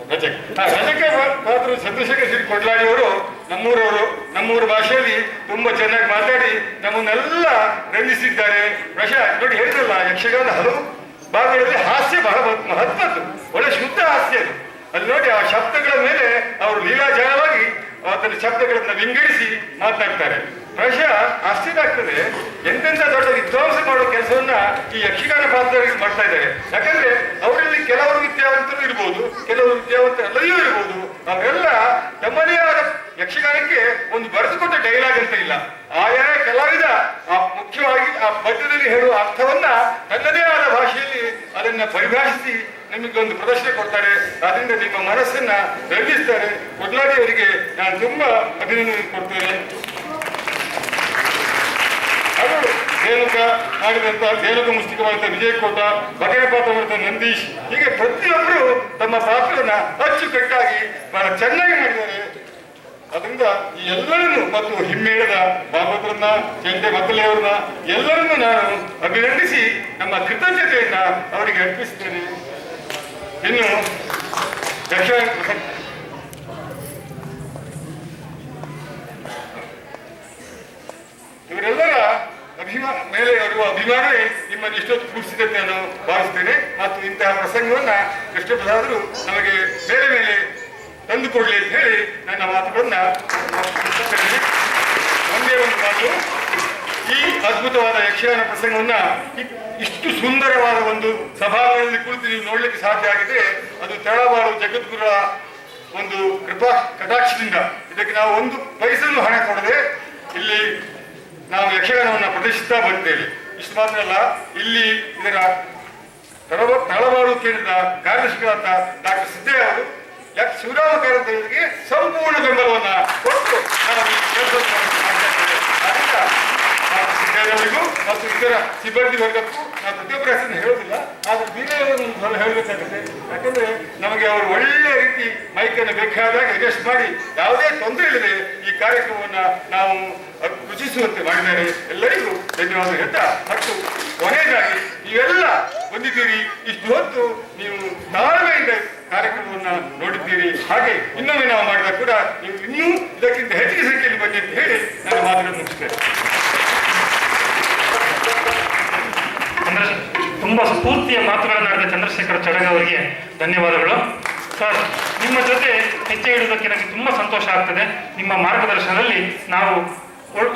ರಜಕ್ಕೆ ಮಾತ್ರ ಚಂದ್ರಶೇಖರ್ ಶ್ರೀ ಕೊಡ್ಲಾಡಿಯವರು ನಮ್ಮೂರ ಭಾಷೆಯಲ್ಲಿ ತುಂಬಾ ಚೆನ್ನಾಗಿ ಮಾತಾಡಿ ನಮ್ಮನ್ನೆಲ್ಲ ರಂಜಿಸಿದ್ದಾರೆ. ನೋಡಿ ಹೇಳಿದ್ರಲ್ಲ, ಯಕ್ಷಗಾನ ಹಲವು ಭಾಗಗಳಲ್ಲಿ ಹಾಸ್ಯ ಬಹಳ ಮಹತ್ವದ್ದು, ಒಳ್ಳೆ ಶುದ್ಧ ಹಾಸ್ಯ ಅದು. ಅಲ್ಲಿ ನೋಡಿ ಆ ಶಬ್ದಗಳ ಮೇಲೆ ಅವರು ಲೀಲಾಜಾಲವಾಗಿ ಅದರ ಶಬ್ದಗಳನ್ನ ವಿಂಗಡಿಸಿ ಮಾತನಾಡ್ತಾರೆ. ಪ್ರಾಯಶಃ ಆಶ್ಚರ್ಯ ಆಗ್ತದೆ, ಎಂತೆಂಥ ದೊಡ್ಡ ವಿದ್ವಾಂಸ ಮಾಡೋ ಕೆಲಸವನ್ನ ಈ ಯಕ್ಷಗಾನ ಪಾತ್ರರಿಗೆ ಮಾಡ್ತಾ ಇದ್ದಾರೆ. ಯಾಕಂದ್ರೆ ಅವರಲ್ಲಿ ಕೆಲವರು ವಿದ್ಯಾವಂತರು ಇರ್ಬೋದು, ಕೆಲವರು ವಿದ್ಯಾವಂತರಲ್ಲೂ ಇರ್ಬೋದು. ಅವರೆಲ್ಲ ತಮ್ಮದೇ ಆದ ಯಕ್ಷಗಾನಕ್ಕೆ ಒಂದು ಬರೆದುಕೊಟ್ಟ ಡೈಲಾಗ್ ಅಂತ ಇಲ್ಲ. ಆಯಾ ಕಲಾವಿದ ಮುಖ್ಯವಾಗಿ ಆ ಪದ್ಯದಲ್ಲಿ ಹೇಳುವ ಅರ್ಥವನ್ನ ತನ್ನದೇ ಆದ ಭಾಷೆಯಲ್ಲಿ ಅದನ್ನ ಪರಿಭಾಷಿಸಿ ನಿಮಗೊಂದು ಪ್ರದರ್ಶನ ಕೊಡ್ತಾರೆ. ಅದರಿಂದ ನಿಮ್ಮ ಮನಸ್ಸನ್ನ ರಂಜಿಸ್ತಾರೆ. ಕೊಡ್ಲಾಡಿ ಅವರಿಗೆ ನಾನು ತುಂಬಾ ಅಭಿನಂದನೆ ಕೊಡ್ತೇನೆ. ಅದು ರೇಣುಕ ಮುಷ್ಟಿಕ ಮಾಡಿದ ವಿಜಯಕೋಟ, ಬಗೆಯ ಪಾತ್ರ ಮಾಡಿದ ನಂದೀಶ್, ಹೀಗೆ ಪ್ರತಿಯೊಬ್ಬರು ತಮ್ಮ ಪಾತ್ರವನ್ನ ಅಚ್ಚುಕಟ್ಟಾಗಿ ಬಹಳ ಚೆನ್ನಾಗಿ ಮಾಡಿದ್ದಾರೆ. ಅದರಿಂದ ಈ ಎಲ್ಲರನ್ನು ಮತ್ತು ಹಿಮ್ಮೇಳದ ಭಾಗವತರನ್ನ, ಚೆಂಡೆ ಮಕ್ಕಳೆಯವರನ್ನ ಎಲ್ಲರನ್ನು ನಾನು ಅಭಿನಂದಿಸಿ ನಮ್ಮ ಕೃತಜ್ಞತೆಯನ್ನ ಅವರಿಗೆ ಅರ್ಪಿಸುತ್ತೇನೆ. ಇನ್ನು ಇವರೆಲ್ಲರ ಮೇಲೆ ಇರುವ ಅಭಿಮಾನವೇ ನಿಮ್ಮನ್ನು ಇಷ್ಟೊತ್ತು ಕೂಡಿಸಿದೆ ನಾನು ಭಾವಿಸ್ತೇನೆ. ಮತ್ತು ಇಂತಹ ಪ್ರಸಂಗವನ್ನ ಕೃಷ್ಣಪ್ರಸಾದರು ನಮಗೆ ಬೇರೆ ಮೇಲೆ ತಂದುಕೊಡ್ಲಿ ಅಂತ ಹೇಳಿ ನನ್ನ ಮಾತುಗಳನ್ನ ಒಂದೇ ಒಂದು ಮಾತು, ಈ ಅದ್ಭುತವಾದ ಯಕ್ಷಗಾನ ಪ್ರಸಂಗವನ್ನ ಇಷ್ಟು ಸುಂದರವಾದ ಒಂದು ಸಭಾಂಗಣದಲ್ಲಿ ಕುಳಿತು ನೀವು ನೋಡ್ಲಿಕ್ಕೆ ಸಾಧ್ಯ ಆಗಿದೆ. ಅದು ತಳವಾರು ಜಗದ್ಗುರುಗಳ ಒಂದು ಕೃಪಾ ಕಟಾಕ್ಷದಿಂದ. ಇದಕ್ಕೆ ನಾವು ಒಂದು ಪೈಸೆಯನ್ನು ಹಣ ಕೊಡದೆ ಇಲ್ಲಿ ನಾವು ಯಕ್ಷಗಾನವನ್ನು ಪ್ರದರ್ಶಿಸ್ತಾ ಬರ್ತೇವೆ. ಇಷ್ಟು ಮಾತ್ರ ಅಲ್ಲ, ಇಲ್ಲಿ ಇದರ ತಳವಾರು ಕೇಂದ್ರದ ಕಾರ್ಯದರ್ಶಿಗಳಾದ ಡಾಕ್ಟರ್ ಸಿದ್ದಯ್ಯ ಅವರು ಶಿವರಾಮ ಕಾರಂತರಿಗೆ ಸಂಪೂರ್ಣ ಬೆಂಬಲವನ್ನ ಕೊಟ್ಟು ನಾವು ಈ ಕೆಲಸವನ್ನು ಮಾಡ್ತಾ ಇದ್ದೇವೆ. ಆದ್ದರಿಂದ ಸಿದ್ದಯ್ಯನವರಿಗೂ ಮತ್ತು ಇತರ ಸಿಬ್ಬಂದಿ ವರ್ಗಕ್ಕೂ ನಾವು ಪ್ರತಿಯೊಬ್ಬರ ಹೆಸರನ್ನು ಹೇಳೋದಿಲ್ಲ, ಆದ್ರೆ ಬೇರೆಯವರನ್ನು ಸ್ವಲ್ಪ ಹೇಳಬೇಕಾಗುತ್ತೆ. ಯಾಕಂದ್ರೆ ನಮಗೆ ಅವರು ಒಳ್ಳೆ ರೀತಿ ಮೈಕನ್ನು ಬೇಕಾದಾಗ ಅಡ್ಜಸ್ಟ್ ಮಾಡಿ ಯಾವುದೇ ತೊಂದರೆ ಇಲ್ಲದೆ ಈ ಕಾರ್ಯಕ್ರಮವನ್ನ ನಾವು ರುಚಿಸುವಂತೆ ಮಾಡಿದ್ದಾರೆ. ಎಲ್ಲರಿಗೂ ಧನ್ಯವಾದ ಹೇಳ್ತಾ, ಮತ್ತು ಕೊನೆಯದಾಗಿ ನೀವೆಲ್ಲ ಬಂದಿದ್ದೀರಿ, ಇಷ್ಟು ಹೊತ್ತು ನೀವು ತಾಳ್ಮೆಯಿಂದ ಕಾರ್ಯಕ್ರಮವನ್ನ ನೋಡಿದ್ದೀರಿ. ಹಾಗೆ ಇನ್ನೊಮ್ಮೆ ನಾವು ಮಾಡಿದಾಗ ಕೂಡ ನೀವು ಇನ್ನೂ ಇದಕ್ಕಿಂತ ಹೆಚ್ಚಿನ ಸಂಖ್ಯೆಯಲ್ಲಿ ಬನ್ನಿ ಅಂತ ಹೇಳಿ ನನ್ನ ಮಾತುಗಳನ್ನು ಮುಗಿಸ್ತೇನೆ. ತುಂಬಾ ಸ್ಫೂರ್ತಿಯ ಮಾತುಗಳನ್ನಾಡಿದ ಚಂದ್ರಶೇಖರ್ ಚಡಗ ಅವರಿಗೆ ಧನ್ಯವಾದಗಳು. ಸರ್, ನಿಮ್ಮ ಜೊತೆ ಹೆಜ್ಜೆ ಇಡುವುದಕ್ಕೆ ನನಗೆ ತುಂಬಾ ಸಂತೋಷ ಆಗ್ತದೆ. ನಿಮ್ಮ ಮಾರ್ಗದರ್ಶನದಲ್ಲಿ ನಾವು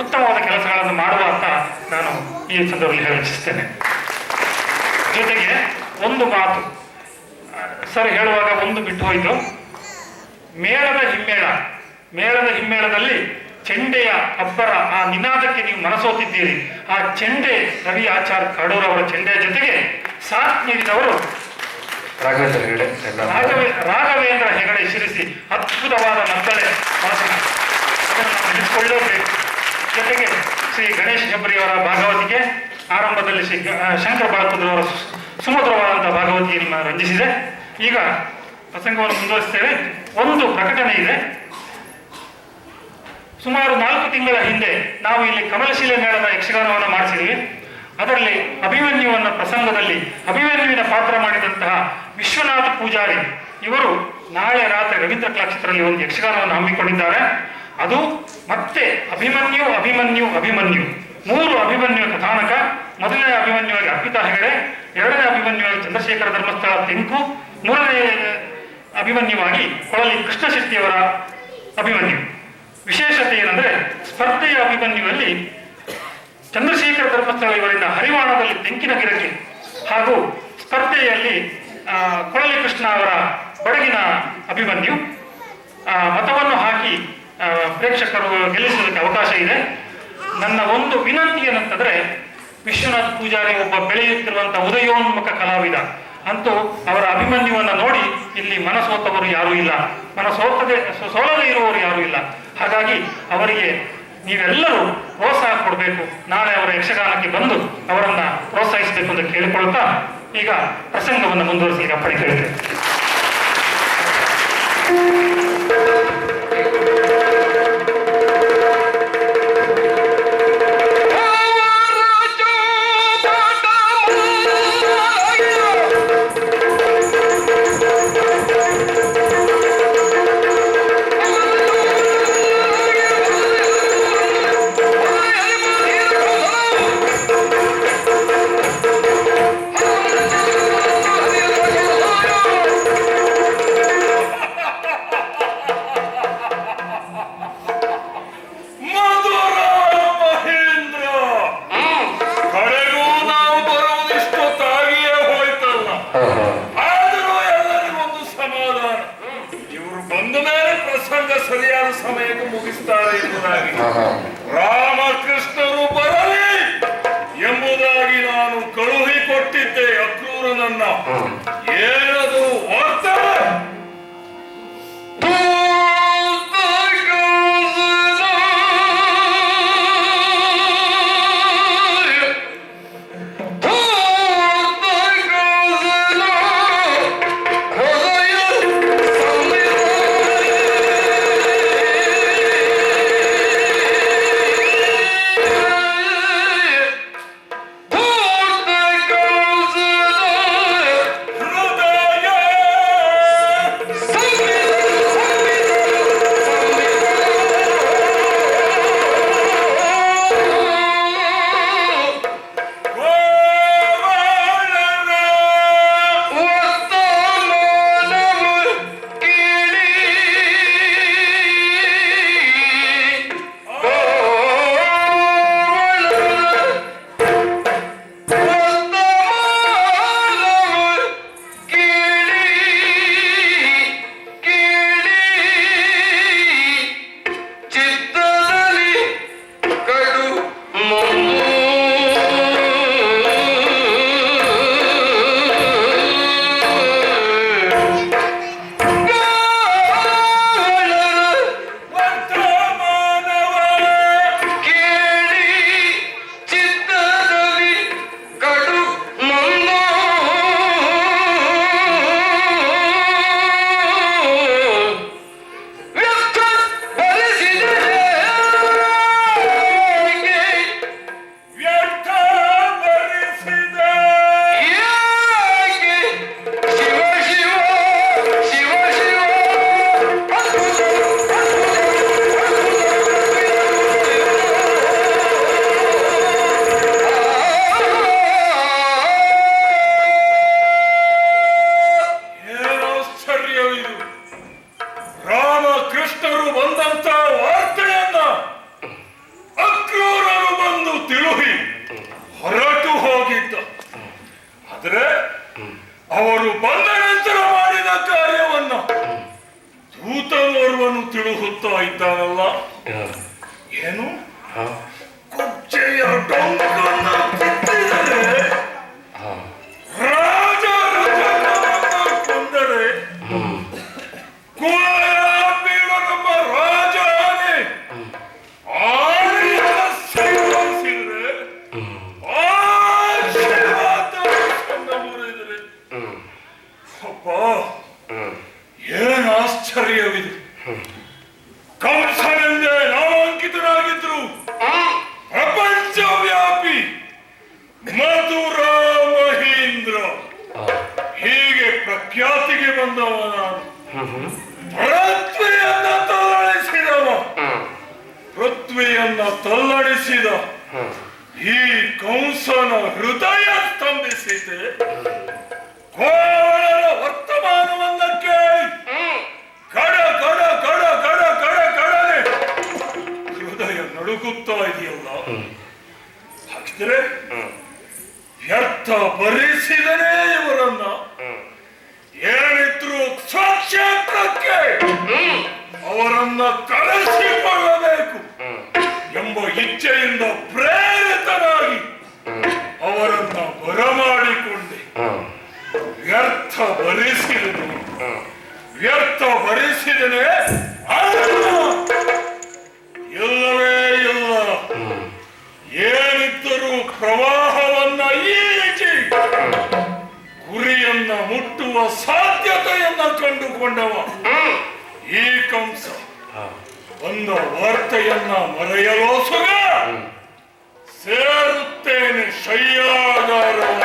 ಉತ್ತಮವಾದ ಕೆಲಸಗಳನ್ನು ಮಾಡುವ ಅಂತ ನಾನು ಈ ಸಂದರ್ಭದಲ್ಲಿ ಹೇಳಲಿಚ್ಛಿಸ್ತೇನೆ. ಜೊತೆಗೆ ಒಂದು ಮಾತು ಸರ್ ಹೇಳುವಾಗ ಒಂದು ಬಿಟ್ಟು ಹೋಯಿತು. ಮೇಳದ ಹಿಮ್ಮೇಳದಲ್ಲಿ ಚೆಂಡೆಯ ಅಬ್ಬರ, ಆ ನಿನಾದಕ್ಕೆ ನೀವು ಮನಸೋತಿದ್ದೀರಿ. ಆ ಚೆಂಡೆ ರವಿ ಆಚಾರ್ ಕಾಡೂರ್ ಅವರ ಚೆಂಡೆಯ ಜೊತೆಗೆ ಸಾಥ್ ನೀಡಿದವರು ರಾಘವೇಂದ್ರ ಹೆಗಡೆ ಶಿರಿಸಿ, ಅದ್ಭುತವಾದ ಮಕ್ಕಳೇ ಅದನ್ನು ನಾವು ನಿಲ್ಲಿಸಿಕೊಳ್ಳಬೇಕು. ಜೊತೆಗೆ ಶ್ರೀ ಗಣೇಶ್ ಹೆಬ್ರಿಯವರ ಭಾಗವತಿಗೆ, ಆರಂಭದಲ್ಲಿ ಶ್ರೀ ಶಂಕರ ಬಾಳಕುದ್ರವರ ಸುಮಧುರವಾದಂತಹ ಭಾಗವತಿಯನ್ನು ರಂಜಿಸಿದೆ. ಈಗ ಪ್ರಸಂಗವನ್ನು ಮುಂದುವರಿಸ್ತೇವೆ. ಒಂದು ಪ್ರಕಟಣೆ ಇದೆ. ಸುಮಾರು 4 ತಿಂಗಳ ಹಿಂದೆ ನಾವು ಇಲ್ಲಿ ಕಮಲಶಿಲೆ ಮೇಳದ ಯಕ್ಷಗಾನವನ್ನು ಮಾಡಿಸಿದ್ವಿ. ಅದರಲ್ಲಿ ಅಭಿಮನ್ಯುವನ್ನ ಪ್ರಸಂಗದಲ್ಲಿ ಅಭಿಮನ್ಯುವಿನ ಪಾತ್ರ ಮಾಡಿದಂತಹ ವಿಶ್ವನಾಥ ಪೂಜಾರಿ ಇವರು ನಾಳೆ ರಾತ್ರಿ ರವೀಂದ್ರ ಕಲಾಕ್ಷೇತ್ರದಲ್ಲಿ ಒಂದು ಯಕ್ಷಗಾನವನ್ನು ಹಮ್ಮಿಕೊಂಡಿದ್ದಾರೆ. ಅದು ಮತ್ತೆ ಅಭಿಮನ್ಯು 3 ಅಭಿಮನ್ಯುವ ಕಥಾನಕ. ಮೊದಲನೇ ಅಭಿಮನ್ಯುವಾಗಿ ಅರ್ಪಿತಾ ಹೆಗಡೆ, ಎರಡನೇ ಅಭಿಮನ್ಯುವಾಗಿ ಚಂದ್ರಶೇಖರ ಧರ್ಮಸ್ಥಳ ತೆಂಕು, ಮೂರನೇ ಅಭಿಮನ್ಯುವಾಗಿ ಕೊಳಲಿ ಕೃಷ್ಣ ಶೆಟ್ಟಿಯವರ ಅಭಿಮನ್ಯು. ವಿಶೇಷತೆ ಏನಂದ್ರೆ, ಸ್ಪರ್ಧೆಯ ಅಭಿಮನ್ಯುವಲ್ಲಿ ಚಂದ್ರಶೇಖರ ಧರ್ಮಸ್ಥಳ ಇವರಿಂದ ಹರಿವಾಣದಲ್ಲಿ ತೆಂಕಿನ ಗಿರಕಿ, ಹಾಗೂ ಸ್ಪರ್ಧೆಯಲ್ಲಿ ಕೊಳಲಿ ಕೃಷ್ಣ ಅವರ ಬಡಗಿನ ಅಭಿಮನ್ಯು. ಮತವನ್ನು ಹಾಕಿ ಪ್ರೇಕ್ಷಕರು ಗೆಲ್ಲಿಸುವುದಕ್ಕೆ ಅವಕಾಶ ಇದೆ. ನನ್ನ ಒಂದು ವಿನಂತಿ ಏನಂತಂದ್ರೆ, ವಿಶ್ವನಾಥ್ ಪೂಜಾರಿ ಒಬ್ಬ ಬೆಳೆಯುತ್ತಿರುವಂತಹ ಉದಯೋನ್ಮುಖ ಕಲಾವಿದ. ಅಂತೂ ಅವರ ಅಭಿಮನ್ಯುವನ್ನು ನೋಡಿ ಇಲ್ಲಿ ಮನಸೋತವರು ಯಾರೂ ಇಲ್ಲ, ಸೋಲದೇ ಇರುವವರು ಯಾರೂ ಇಲ್ಲ. ಹಾಗಾಗಿ ಅವರಿಗೆ ನೀವೆಲ್ಲರೂ ಪ್ರೋತ್ಸಾಹ ಕೊಡಬೇಕು. ನಾಳೆ ಅವರ ಯಕ್ಷಗಾನಕ್ಕೆ ಬಂದು ಅವರನ್ನ ಪ್ರೋತ್ಸಾಹಿಸಬೇಕು ಅಂತ ಕೇಳಿಕೊಳ್ತಾ ಈಗ ಪ್ರಸಂಗವನ್ನು ಮುಂದುವರಿಸಲಿಕ್ಕೆ ಅಪ್ಪಣೆ ಕೇಳ್ತೇವೆ. ಸರಿಯಾದ ಸಮಯಕ್ಕೆ ಮುಗಿಸ್ತಾರೆ ಎಂಬುದಾಗಿ, ರಾಮಕೃಷ್ಣರು ಬರಲಿ ಎಂಬುದಾಗಿ ನಾನು ಕಳುಹಿಕೊಟ್ಟಿದ್ದೆ ಅಕ್ರೂರನನ್ನ. ಏನದು ವಾರ್ತೆ? ಅವರು ಬಂದ ನಂತರ ಮಾಡಿದ ಕಾರ್ಯವನ್ನ ದೂತನೋರ್ವನು ತಿಳುಹುತ್ತಾ ಇದ್ದಾನಲ್ಲ. ಏನು ಕುಚ್ಚೆಯ ಡೊಂಕನ್ನ ಕಿತ್ತಿದರೆ, ರಾಜ ಕೊಂದರೆ, ಕುಲಯಾಪೀಡ ನಮ್ಮ ರಾಜನೇ ಆಶೀರ್ವದಿಸಿದ್ರೆ, ಆಶೀರ್ವಾದ ಮುರಿದರೆ, ಅಪ್ಪ ಏನ್ ಆಶ್ಚರ್ಯವಿದೆ. ಕಂಸನೆಂದೇ ನಾಮಾಂಕಿತನಾಗಿದ್ರು ಪ್ರಪಂಚವ್ಯಾಪಿ ಮಧುರ ಮಹೇಂದ್ರ, ಹೀಗೆ ಪ್ರಖ್ಯಾತಿಗೆ ಬಂದವ ನಾನು. ಪೃಥ್ವಿಯನ್ನ ತಲ್ಲಡಿಸಿದ ಈ ಕಂಸನ ಹೃದಯ ಸ್ತಂಭಿಸಿದೆ. ಕೋವಳನ ವರ್ತಮಾನವನ್ನ ಕೇಳಿ ಕಡ ಕಡ ಕಡ ಕಡ ಕಡ ಕಡನೆ ಹೃದಯ ನಡುಗುತ್ತಾ ಇದೆಯಲ್ಲ. ಹಾಗಿದ್ರೆ ವ್ಯರ್ಥ ಭರಿಸಿದನೇ ಇವರನ್ನ. ಏನಿದ್ರು ಸ್ವಕ್ಷೇತ್ರಕ್ಕೆ ಅವರನ್ನ ಕರೆಸಿಕೊಳ್ಳಬೇಕು ಎಂಬ ಇಚ್ಛೆಯಿಂದ ಪ್ರೇರಿತನಾಗಿ ಅವರನ್ನ ಬರಮಾಡಿಕೊಂಡೆ. ಭರಿಸಿದನು, ವ್ಯರ್ಥ ಭರಿಸಿದನೆ, ಇಲ್ಲವೇ ಇಲ್ಲ. ಏನಿದ್ದರೂ ಪ್ರವಾಹವನ್ನ ಈಜಿ ಗುರಿಯನ್ನ ಮುಟ್ಟುವ ಸಾಧ್ಯತೆಯನ್ನ ಕಂಡುಕೊಂಡವ ಈ ಕಂಸ ಒಂದು ವಾರ್ತೆಯನ್ನ ಮರೆಯಲೋಸುಗ ಸೇರುತ್ತೇನೆ ಶಯ್ಯಾಗಾರವನ್ನ.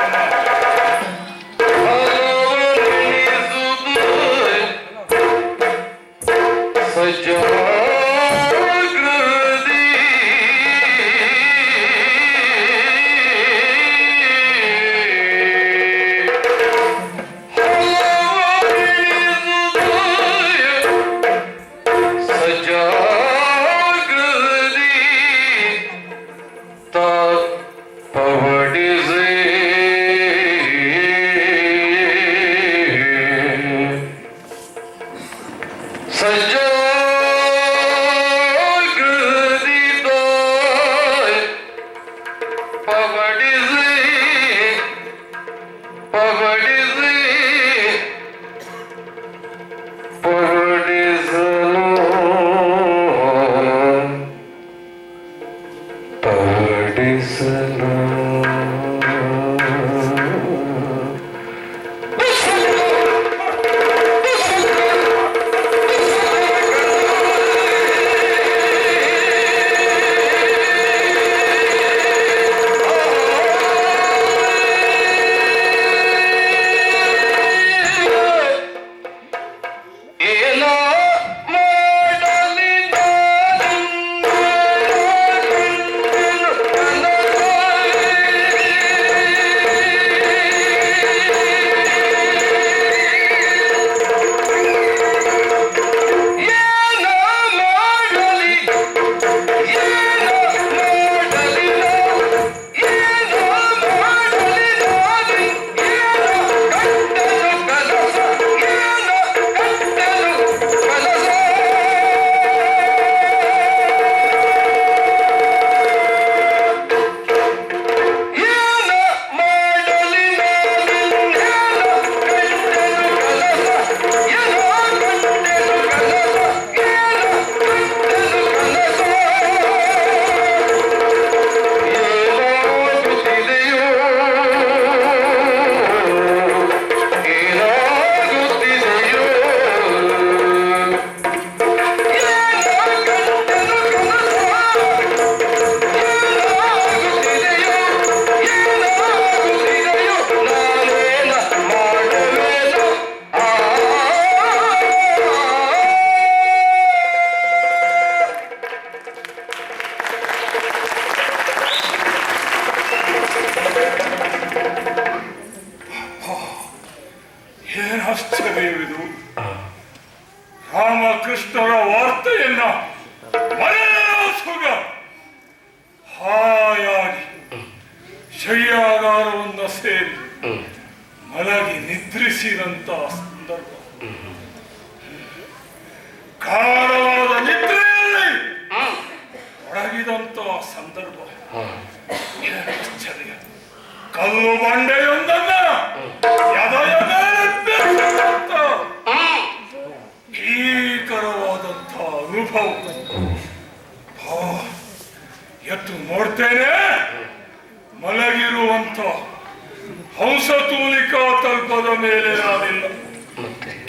ಆಶ್ಚರ್ಯವಿದು. ರಾಮಕೃಷ್ಣರ ವಾರ್ತೆಯನ್ನ ಮರೆಸುಗ ಹಾಯಾಗಿ ಶಯ್ಯಾಗಾರವನ್ನ ಸೇರಿ ಮಲಗಿ ನಿದ್ರಿಸಿದಂತ ಸಂದರ್ಭ, ಗಾಢವಾದ ನಿದ್ರೆಯಲ್ಲಿ ಒಡಗಿದಂತ ಸಂದರ್ಭ. ಆಶ್ಚರ್ಯ. ಕಲ್ಲು ಬಂಡೆಯೊಂದನ್ನ ಭೀಕರವಾದಂಥ ಅನುಭವ. ಎದ್ದು ನೋಡ್ತೇನೆ, ಮಲಗಿರುವಂತ ಹಂಸತೂಲಿಕಾ ತಲ್ಪದ ಮೇಲೆ ನಾನಿಲ್ಲ,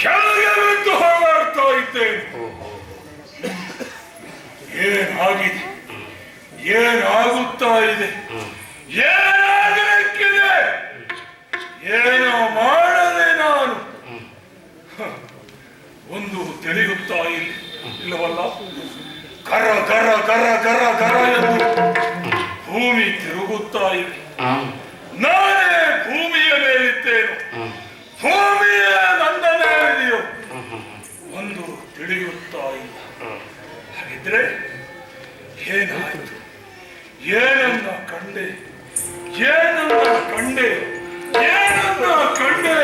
ಕೆಳಗೆ ಬಿದ್ದು ಹೋರಾಡ್ತಾ ಇದ್ದೇನೆ. ಏನಾಗಿದೆ, ಏನಾಗುತ್ತಾ ಇದೆ, ಏನಾಗಲಿಕ್ಕಿದೆ, ಏನೋ ಮಾಡದೆ ನಾನು ಒಂದು ತಿಳಿಯುತ್ತಾ ಇಲ್ಲವಲ್ಲ. ಕರ ಕರ ಕರ ಕರ ಕರ ಎಂದು ಭೂಮಿ ತಿರುಗುತ್ತಾ ಇದೆ. ನಾನೇ ಭೂಮಿಯ ಮೇಲಿದ್ದೇನು, ಭೂಮಿಯ ನನ್ನ ಮೇಲಿದೆಯೋ ಒಂದು ತಿಳಿಯುತ್ತಾ ಇಲ್ಲ. ಹಾಗಿದ್ರೆ ಏನಾಯಿತು, ಏನನ್ನ ಕಂಡೆ, ಏನನ್ನ ಕಂಡೆ, ಏನನ್ನ ಕಂಡೆ.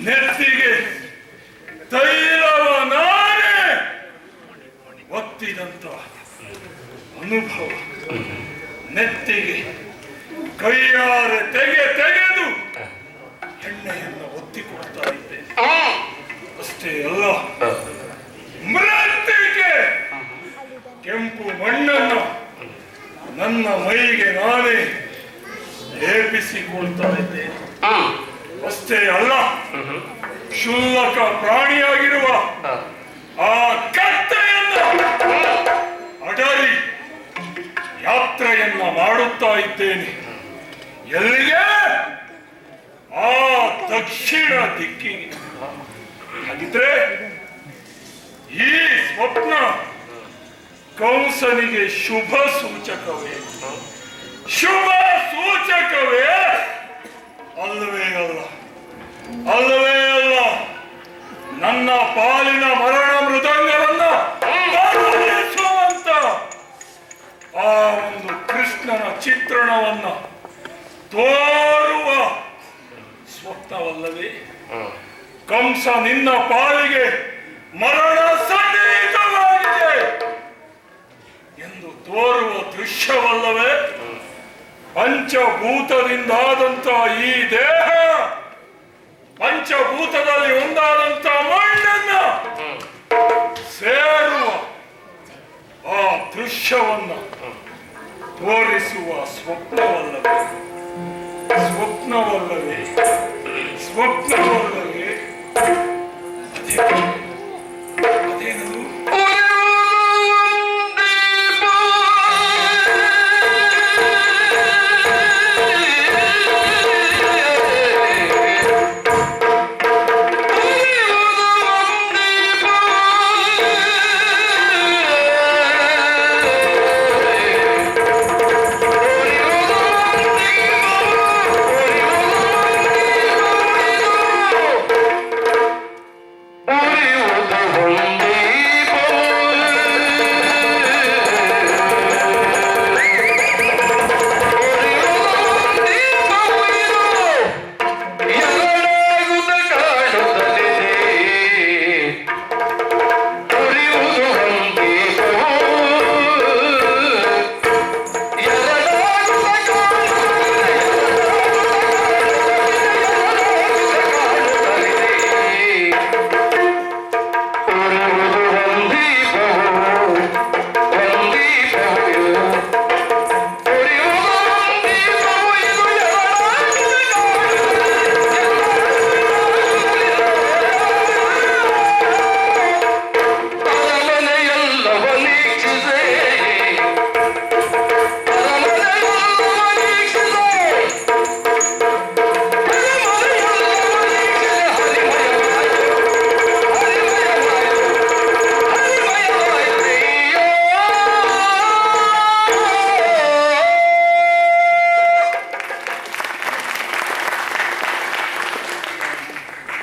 ನೆತ್ತಿಗೆ ತೈಲವ ನಾನೇ ಒತ್ತಿದಂತ ಅನುಭವ. ನೆತ್ತಿಗೆ ಕೈಯಾರೆ ತೆಗೆದು ಎಣ್ಣೆಯನ್ನು ಒತ್ತಿಕೊಡ್ತಾ ಇದ್ದೆ. ಅಷ್ಟೇ ಅಲ್ಲ, ಮೃತ್ತಿಗೆ ಕೆಂಪು ಮಣ್ಣನ್ನು ನನ್ನ ಮೈಗೆ ನಾನೇ ಲೇಪಿಸಿಕೊಳ್ತಾ ಇದ್ದೆ. ಅಷ್ಟೇ ಅಲ್ಲ, ಕ್ಷುಲ್ಲಕ ಪ್ರಾಣಿಯಾಗಿರುವ ಆ ಕತ್ತೆಯನ್ನು ಅಡರಿ ಯಾತ್ರೆಯನ್ನ ಮಾಡುತ್ತಾ ಇದ್ದೇನೆ. ಎಲ್ಲಿಗೆ? ಆ ದಕ್ಷಿಣ ದಿಕ್ಕಿಗೆ. ಹಾಗಿದ್ರೆ ಈ ಸ್ವಪ್ನ ಕಂಸನಿಗೆ ಶುಭ ಸೂಚಕವೇ? ಶುಭ ಸೂಚಕವೇ? ಅಲ್ಲವೇ ಅಲ್ಲ, ಅಲ್ಲವೇ ಅಲ್ಲ. ನನ್ನ ಪಾಲಿನ ಮರಣ ಮೃದಂಗವನ್ನ ಬಾರಿಸುವಂತ ಆ ಒಂದು ಕೃಷ್ಣನ ಚಿತ್ರಣವನ್ನ ತೋರುವ ಸ್ವಪ್ನವಲ್ಲವೇ? ಕಂಸ ನಿನ್ನ ಪಾಲಿಗೆ ಮರಣ ಸನ್ನಿಹಿತವಾಗಿದೆ ಎಂದು ತೋರುವ ದೃಶ್ಯವಲ್ಲವೇ? ಪಂಚಭೂತದಿಂದಾದಂತ ಈ ದೇಹ, ಪಂಚಭೂತದಲ್ಲಿ ಒಂದಾದಂತ ಮಣ್ಣನ್ನ ಸೇರುವ ಆ ದೃಶ್ಯವನ್ನ ತೋರಿಸುವ ಸ್ವಪ್ನವಲ್ಲವೇ? ಸ್ವಪ್ನವಲ್ಲವೇ? ಸ್ವಪ್ನವಲ್ಲವೇ? ಅದೇನದು?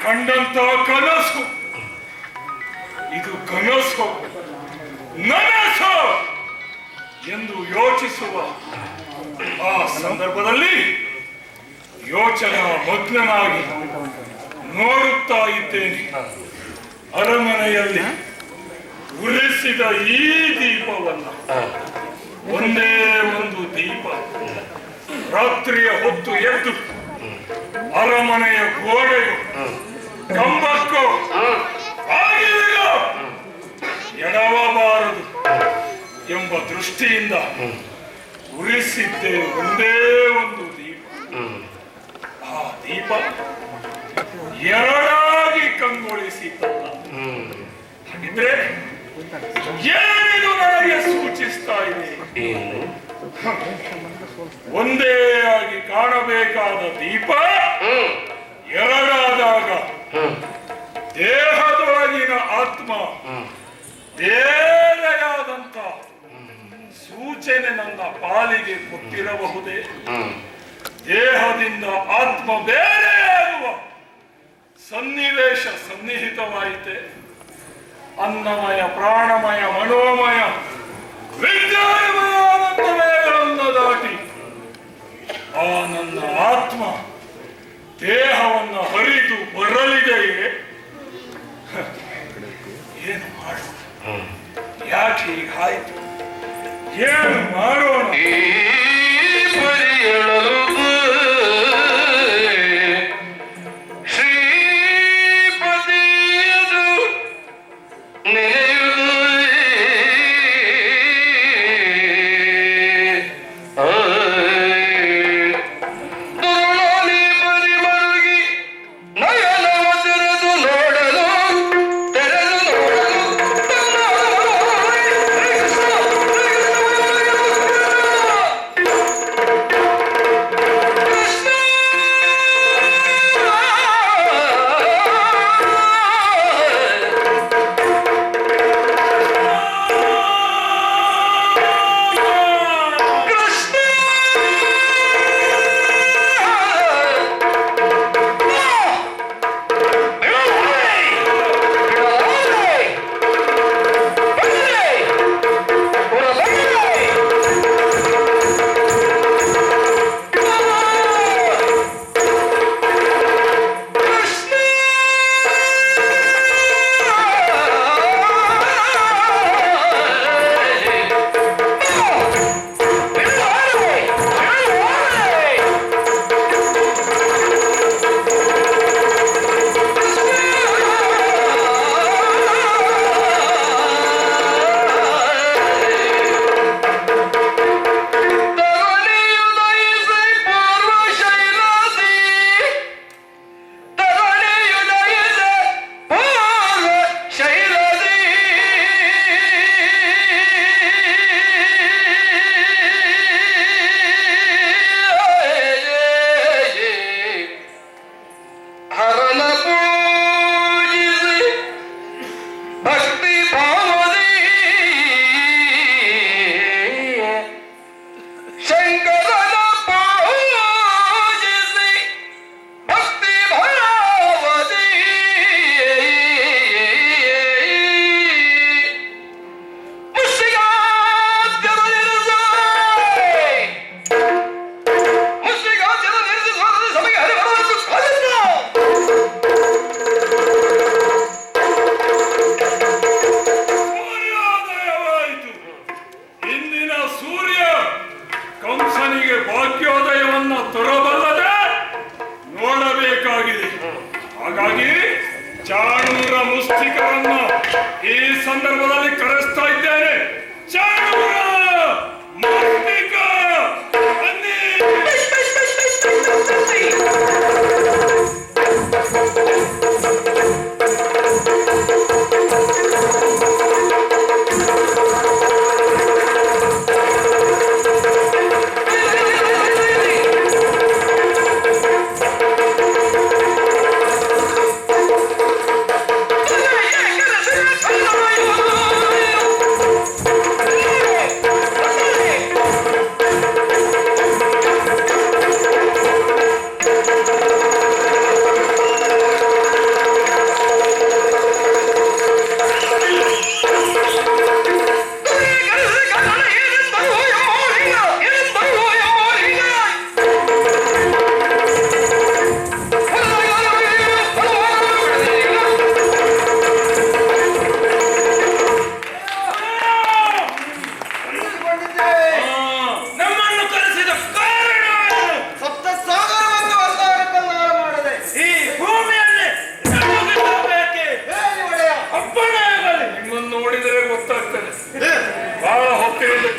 ಕಂಡಂತ ಕನಸು ಇದು, ಕನಸು ನನಸು ಎಂದು ಯೋಚಿಸುವ ಆ ಸಂದರ್ಭದಲ್ಲಿ ಯೋಚನಾ ಮಗ್ನನಾಗಿ ನೋಡುತ್ತಾ ಇದ್ದೇನೆ. ಅರಮನೆಯಲ್ಲಿ ಉರಿಸಿದ ಈ ದೀಪವನ್ನ, ಒಂದೇ ಒಂದು ದೀಪ ರಾತ್ರಿಯ ಹೊತ್ತು ಎದ್ದು ಅರಮನೆಯ ಗೋಡೆಯು, ಕಂಬಕ್ಕೂ ಆಗಿದೆಯೋ ಎಡವಬಾರದು ಎಂಬ ದೃಷ್ಟಿಯಿಂದ ಉರಿಸಿದ್ದೆ ಒಂದೇ ಒಂದು ದೀಪ. ಆ ದೀಪ ಎರಡಾಗಿ ಕಂಗೊಳಿಸಿತಲ್ಲ. ಹಾಗಿದ್ರೆ ಏನಿದು ನನಗೆ ಸೂಚಿಸ್ತಾ ಇದೆ? ಒಂದೇ ಆಗಿ ಕಾಣಬೇಕಾದ ದೀಪ ಎರಡಾದಾಗ ದೇಹದೊಳಗಿನ ಆತ್ಮ ಬೇರೆಯಾದಂತ ಸೂಚನೆ ನನ್ನ ಪಾಲಿಗೆ ಕೊಟ್ಟಿರಬಹುದೇ? ದೇಹದಿಂದ ಆತ್ಮ ಬೇರೆಯಾಗುವ ಸನ್ನಿವೇಶ ಸನ್ನಿಹಿತವಾಯಿತೆ. ಅನ್ನಮಯ, ಪ್ರಾಣಮಯ, ಮನೋಮಯ, ವಿಜ್ಞಾನಮಯ ಆನಂದಮಯಗಳನ್ನು ದಾಟಿ ಆ ನನ್ನ ಆತ್ಮ ದೇಹವನ್ನು ಹರಿದು ಬರಲಿದೆಯೇ? ಏನು ಮಾಡೋಣ? ಯಾಕೆ ಹೀಗಾಯ್ತು? ಏನು ಮಾಡೋಣ?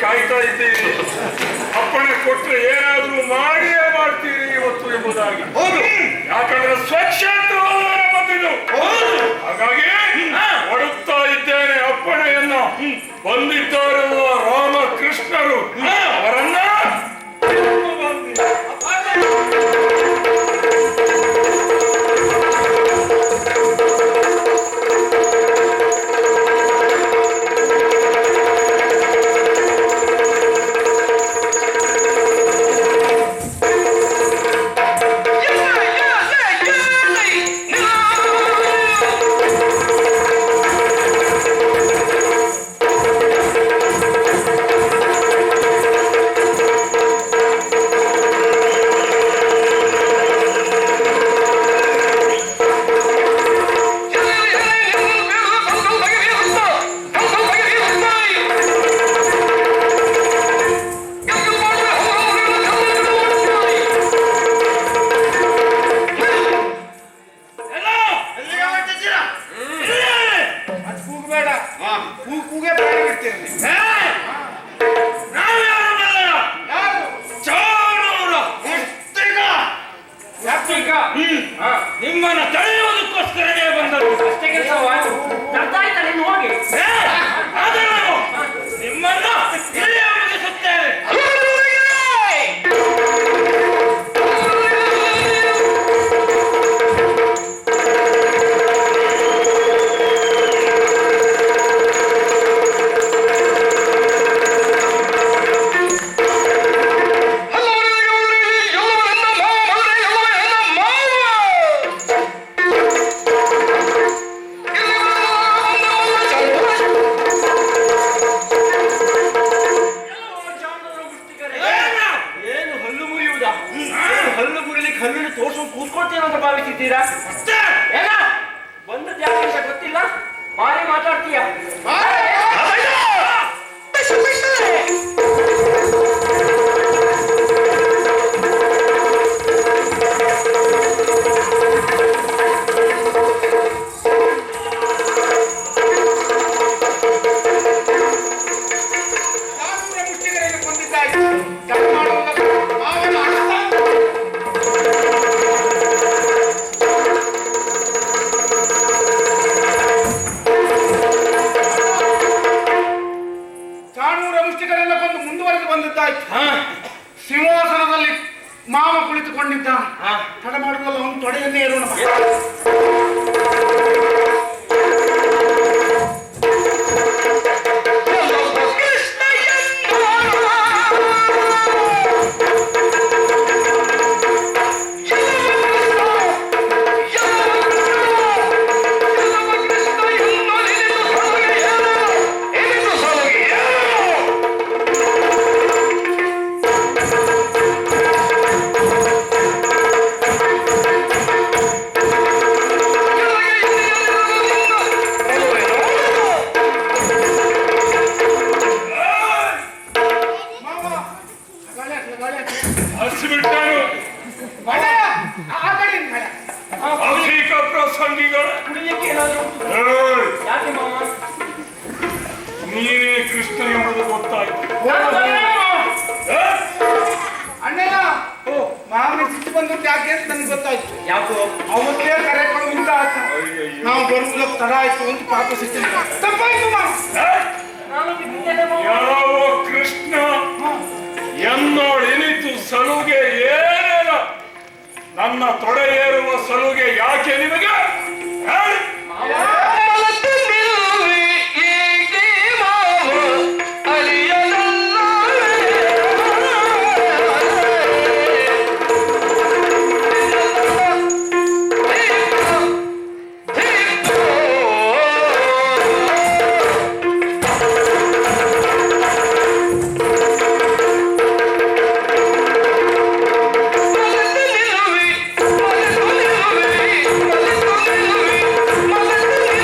ಕಾಯ್ತಾ ಇದ್ದೀವಿ. ಅಪ್ಪಣೆ ಕೊಟ್ಟರೆ ಏನಾದ್ರೂ ಮಾಡಿಯೇ ಮಾಡ್ತೀರಿ ಇವತ್ತು ಎಂಬುದಾಗಿ. ಯಾಕಂದ್ರೆ ಸ್ವಚ್ಛ ಬಂದಿದ್ದು, ಹಾಗಾಗಿ ಹೊಡುತ್ತಾ ಇದ್ದೇನೆ ಅಪ್ಪಣೆಯನ್ನ. ಬಂದಿದ್ದಾರಲ್ಲ ರಾಮಕೃಷ್ಣರು, ಅವರನ್ನ ನಿಮ್ಮನ್ನ ತಡೆಯುವುದಕ್ಕೋಸ್ಕರನೇ ಬಂದದ್ದು. ಅಷ್ಟೇ ಕೆಲಸವಾಯ್ತು. ಅರ್ಧಾಯ್ತ ನೀನು ಹೋಗಿ. ಆದರೆ ನಾನು ನಿಮ್ಮನ್ನ ಇಲ್ಲಿಯೇ ಮುಗಿಸುತ್ತೇನೆ. ಏನು ಹಲ್ಲು ಮುರಿಯುವುದಾ? ಹಲ್ಲು ಮುರಿಲಿಕ್ಕೆ ಹಲ್ಲನ್ನು ತೋರ್ಸ್ಕೊಂಡು ಕೂತ್ಕೊಳ್ತೇನೆ ಅಂತ ಭಾವಿಸಿದ್ದೀರಾ? ಏನ ಬಂದದ್ದು ಯಾಕೆ ಅಂತ ಗೊತ್ತಿಲ್ಲ, ಭಾರಿ ಮಾತಾಡ್ತೀಯ. ಮುಷ್ಟಿಕರೆಲ್ಲ ಬಂದು ಮುಂದುವರೆದು ಬಂದಿದ್ದಾಯ್ತು. ಸಿಂಹಾಸನದಲ್ಲಿ ಮಾವ ಕುಳಿತುಕೊಂಡಿದ್ದ. ತಡ ಮಾಡುವುದಲ್ಲ, ಅವನು ತೊಡೆಯನ್ನೇ ಇರೋಣ. ಕುಡಿಲಿಕ್ಕೆ ಏನಾದ್ರು ಯಾಕೆ ಮಾವ? ನೀನೇ ಕೃಷ್ಣ ಎಂಬುದು ಗೊತ್ತಾಯ್ತು. ಅಣ್ಣಯ್ಯ, ಮಾವನ ಸಿಟ್ಟು ಬಂದದ್ದು ಯಾಕೆ ಅಂತ ನನಗೆ ಗೊತ್ತಾಯ್ತು. ಯಾಕೋ ಅವತ್ತೇ ಕರೆಕೊಂಡು ಉಂಟ ಆತ. ನಾವು ಬರುವುದಕ್ಕೆ ತಡ ಆಯ್ತು ಅಂತ ಪಾಪ ಸಿಟ್ಟು ತಪ್ಪಾಯ್ತು ಮಾವ. ನಾನು ಬಿಟ್ಟಿದ್ದೇನೆ ಮಾವ. ಯಾವ ಕೃಷ್ಣ ಎನ್ನೋಳೆನಿತು ಸಲುಗೆ ಏನೇನ ನನ್ನ ತೊಡೆ ಏರುವ ಸಲುಗೆ ಯಾಕೆ ನಿಮಗೆ ಹೇಳಿ? Mother,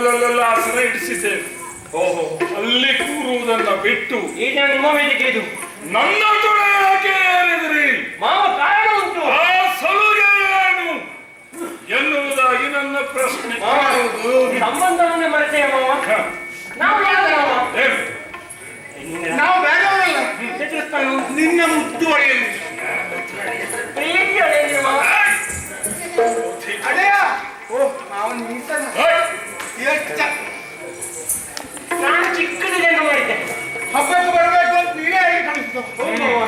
ಹೋದಲ್ಲೆಲ್ಲ ಆಸನ ಇಡಿಸಿದ್ದೇವೆ. ಓಹೋ, ಅಲ್ಲಿ ಕೂರುವುದನ್ನ ಬಿಟ್ಟು ಈಗ ನಿಮ್ಮ ವೇದಿಕೆ ಇದು. ನನ್ನ ತೊಡೆ ಯಾಕೆ ಏರಿದ್ರಿ? ಮಾವ ಕಾರಣ ಉಂಟು. ಆ ಸಲುಗೆ ಏನು ಎನ್ನುವುದಾಗಿ ನನ್ನ ಪ್ರಶ್ನೆ. ಸಂಬಂಧವನ್ನೇ ಮರೆತೆಯ ಮಾವ. ನಾವು ಯಾರು ಮಾವ? ಏನು? ನಾವು ಬೇಡವರಲ್ಲ, ಚತುರ್ಸ್ಥಾನ ನಿನ್ನ ಮುದ್ದು ಒಡೆಯಲ್ಲಿ ಪ್ರೀತಿ ಅಳೆಯಲ್ಲಿ ಮಾವ. ಅಡೆಯ ಓ ಅವನು ನಿಂತನ ಎಷ್ಟು ನಾನು ಚಿಕ್ಕದಿಗೆಂದು ಮಾಡಿದ್ದೆ. ಹಬ್ಬಕ್ಕೆ ಬರಬೇಕು ಅಂತ ನೀವೇ ಹೇಳಿ ಕಳಿಸಿದ್ದು. ಹೌದು ಮಾವ.